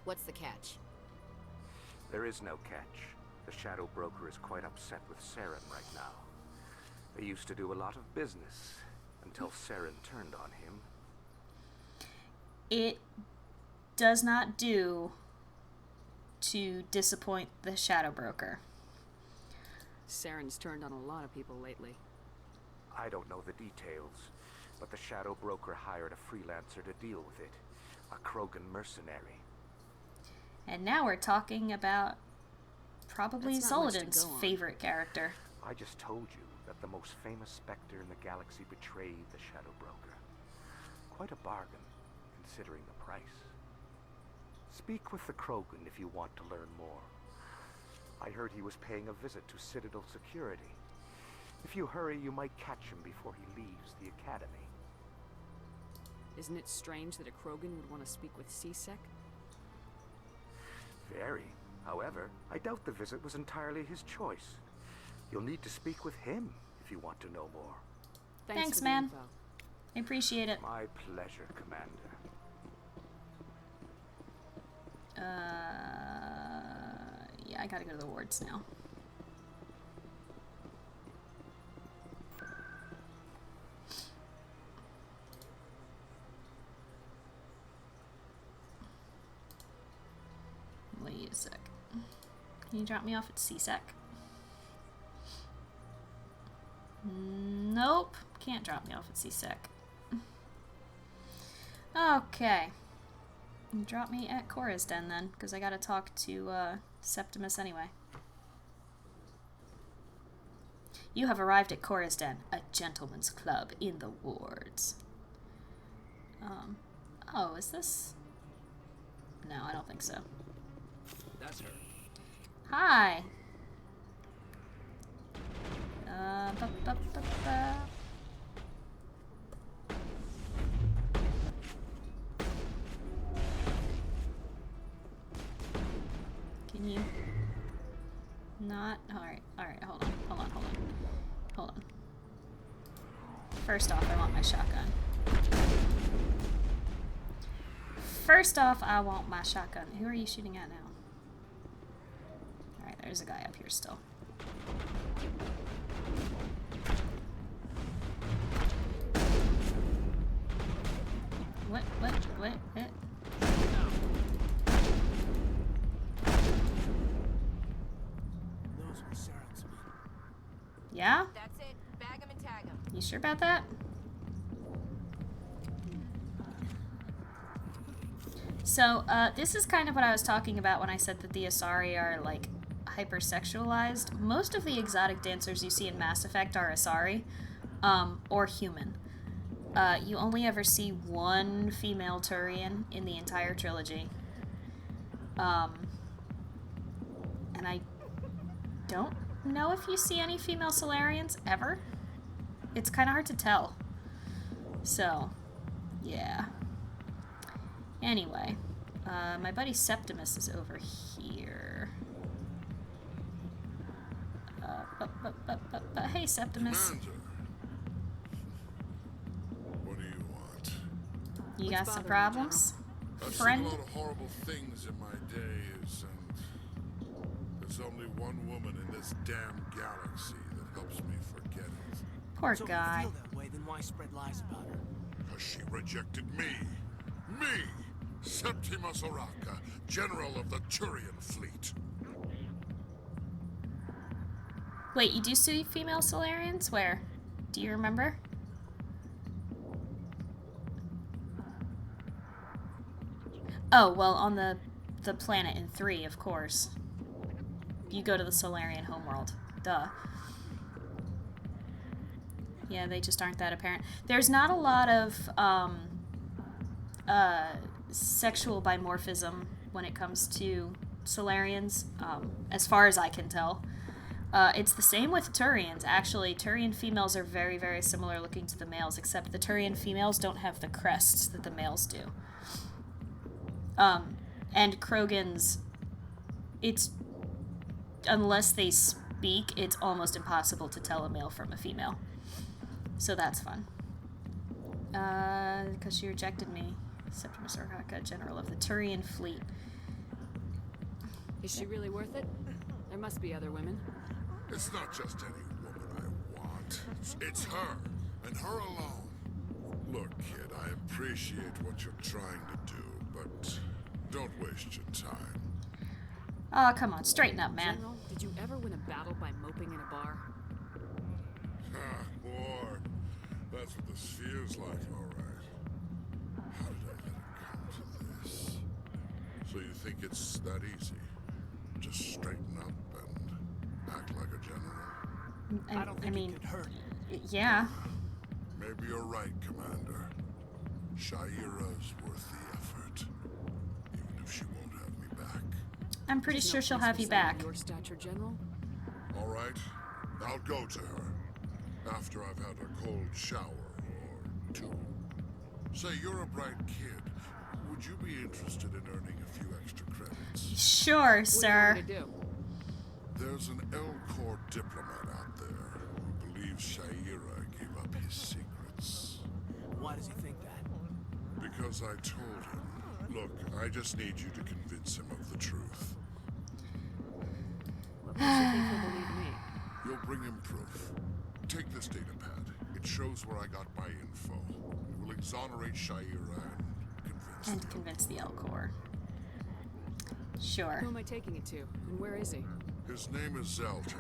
What's the catch? There is no catch. The Shadow Broker is quite upset with Saren right now. They used to do a lot of business until Saren turned on him. It does not do to disappoint the Shadow Broker. Saren's turned on a lot of people lately. I don't know the details, but the Shadow Broker hired a freelancer to deal with it. A Krogan mercenary. And now we're talking about probably That's not much to Zoldan's go on. favorite character. I just told you that the most famous Spectre in the galaxy betrayed the Shadow Broker. Quite a bargain, considering the price. Speak with the Krogan if you want to learn more. I heard he was paying a visit to Citadel security. If you hurry, you might catch him before he leaves the Academy. Isn't it strange that a Krogan would want to speak with C-Sec? Very. However, I doubt the visit was entirely his choice. You'll need to speak with him if you want to know more. Thanks, for the man. info. I appreciate it. My pleasure, Commander. Yeah, I gotta go to the wards now. Wait a sec. Can you drop me off at CSEC? Nope. Can't drop me off at CSEC. Okay. Drop me at Cora's Den then, because I gotta talk to Septimus anyway. You have arrived at Cora's Den, a gentleman's club in the wards. Oh, is this? No, I don't think so. That's her. Hi. Ba. Can you not? Alright, hold on. First off, I want my shotgun. Who are you shooting at now? Alright, there's a guy up here still. What? Those were Saren's men. Yeah? That's it. Bag him and tag him. You sure about that? So, this is kind of what I was talking about when I said that the Asari are, like, hypersexualized. Most of the exotic dancers you see in Mass Effect are Asari, or human. You only ever see one female Turian in the entire trilogy. And I don't know if you see any female Solarians ever. It's kind of hard to tell. So, yeah. Anyway, my buddy Septimus is over here. But hey, Septimus. Commander. What do you want? You got some problems? I've Friend? seen a lot of horrible things in my days, and there's only one woman in this damn galaxy that helps me forget it. Poor So guy. if you feel that way, then why spread lies about her? Because she rejected me. Me! Septimus Oraka, General of the Turian Fleet. Wait, you do see female Solarians? Where? Do you remember? Oh, well, on the planet in 3, of course. You go to the Solarian homeworld. Duh. Yeah, they just aren't that apparent. There's not a lot of sexual dimorphism when it comes to Solarians, as far as I can tell. It's the same with Turians, actually. Turian females are very, very similar looking to the males, except the Turian females don't have the crests that the males do. And Krogans, it's... unless they speak, it's almost impossible to tell a male from a female. So that's fun. Because she rejected me. Septimus Oraka, General of the Turian Fleet. Is she really worth it? There must be other women. It's not just any woman I want. It's her, and her alone. Look, kid, I appreciate what you're trying to do, but don't waste your time. Oh, come on, straighten up, man. General, did you ever win a battle by moping in a bar? War. That's what this feels like, all right. How did I let it come to this? So you think it's that easy? Just straighten up and act like a general? I don't think it could hurt. Yeah. Maybe you're right, Commander. Shaira's worth the effort, even if she won't have me back. I'm pretty sure she'll have you back. Your stature, General? All right, I'll go to her after I've had a cold shower or two. Say, you're a bright kid. Would you be interested in earning a few extra credits? Sure, sir. What are you gonna do? There's an L-Corps diplomat out there who believes Shaira gave up his secrets. Why does he think that? Because I told him. Look, I just need you to convince him of the truth. What makes you think he'll believe me? You'll bring him proof. Take this data pad. It shows where I got my info. It will exonerate Shaira and convince the L-Corps. Sure. Who am I taking it to? And where is he? His name is Zaltan.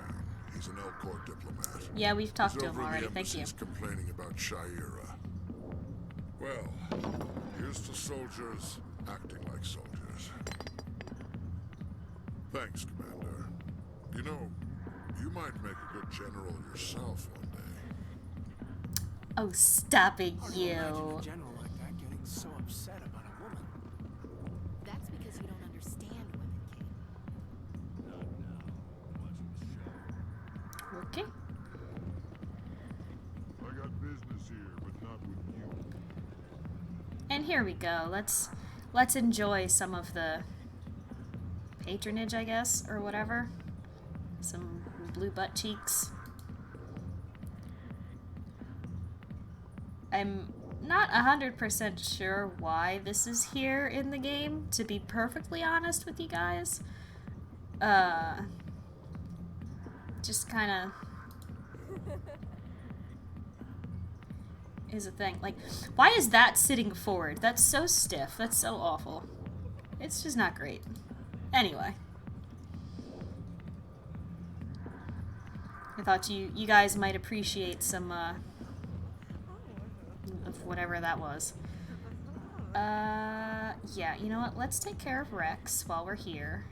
He's an L-Corps diplomat. Yeah, we've talked to him already. Thank you. He's complaining about Shaira. Well, here's to soldiers acting like soldiers. Thanks, Commander. You know, you might make a good general yourself one day. Oh, stop it, you. A general like that getting so upset about a woman. That's because you don't understand women, kid. Not now. I'm watching the show. Okay. I got business here, but not with you. And here we go. Let's enjoy some of the patronage, I guess, or whatever. Some blue butt cheeks. I'm not 100% sure why this is here in the game, to be perfectly honest with you guys. Just kind of is a thing. Like, why is that sitting forward? That's so stiff. That's so awful. It's just not great. Anyway. I thought you guys might appreciate some, of whatever that was. Yeah, you know what? Let's take care of Rex while we're here.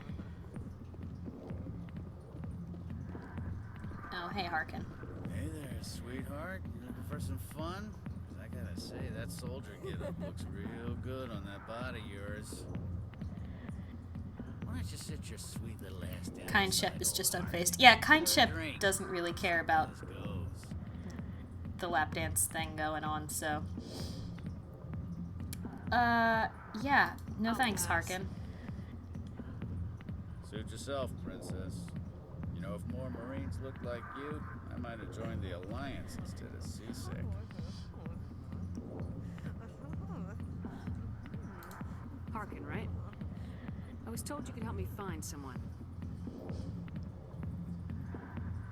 Oh, hey, Harkin. Hey there, sweetheart. You looking for some fun? 'Cause I gotta say, that soldier getup looks real good on that body of yours. Why don't you sit your sweet little ass down? Kind Shep is just unfazed. Yeah, Kind Shep doesn't really care about the lap dance thing going on, so. Yeah. No thanks, Harkin. Suit yourself, princess. You know, if more Marines looked like you, I might have joined the Alliance instead of seasick. Harkin, right? I was told you could help me find someone.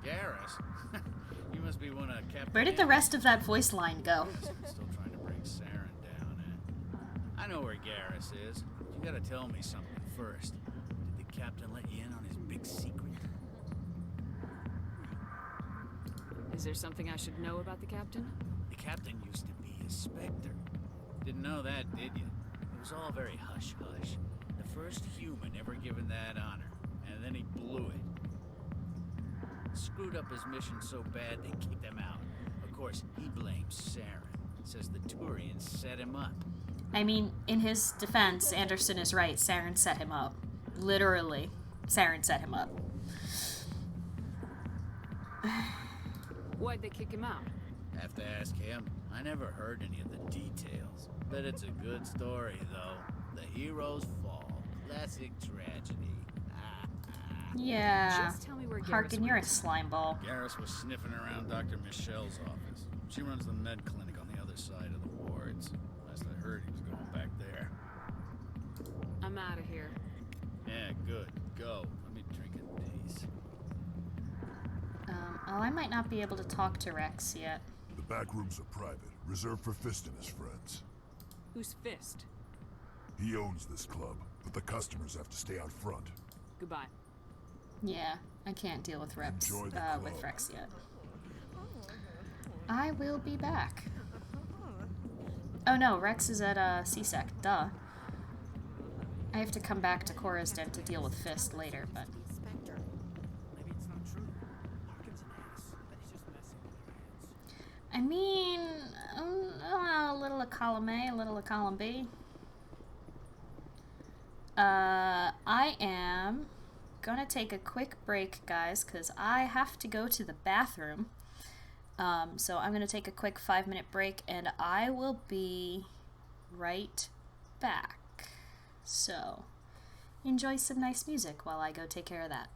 Garrus? You must be one of Captain... Where did the rest of that voice line go? Still trying to bring Saren I know where Garrus is. You gotta tell me something first. Did the captain let you in on his big secret? Is there something I should know about the captain? The captain used to be a Spectre. Didn't know that, did you? It was all very hush-hush. The first human ever given that honor, and then he blew it. Screwed up his mission so bad they kicked him out. Of course, he blames Saren. Says the Turians set him up. I mean, in his defense, Anderson is right. Saren set him up. Literally, Saren set him up. Why'd they kick him out? Have to ask him. I never heard any of the details. Bet it's a good story, though. The heroes fall. Classic tragedy. Yeah. Just tell me where Garrus Harkin, you're a went. slime ball. Garrus was sniffing around Dr. Michelle's office. She runs the med clinic on the other side of the wards. Last I heard, he was going back there. I'm out of here. Yeah, good. Go. Let me drink in peace. Oh, I might not be able to talk to Rex yet. The back rooms are private, reserved for Fist and his friends. Who's Fist? He owns this club, but the customers have to stay out front. Goodbye. Yeah, I can't deal with Rex Enjoy the club. with Rex yet. I will be back. Oh no, Rex is at CSEC. Duh. I have to come back to Coruscant to deal with Fist later, but. I mean, a little of column A, a little of column B. I am gonna take a quick break, guys, because I have to go to the bathroom. So I'm gonna take a quick 5-minute break, and I will be right back. So, enjoy some nice music while I go take care of that.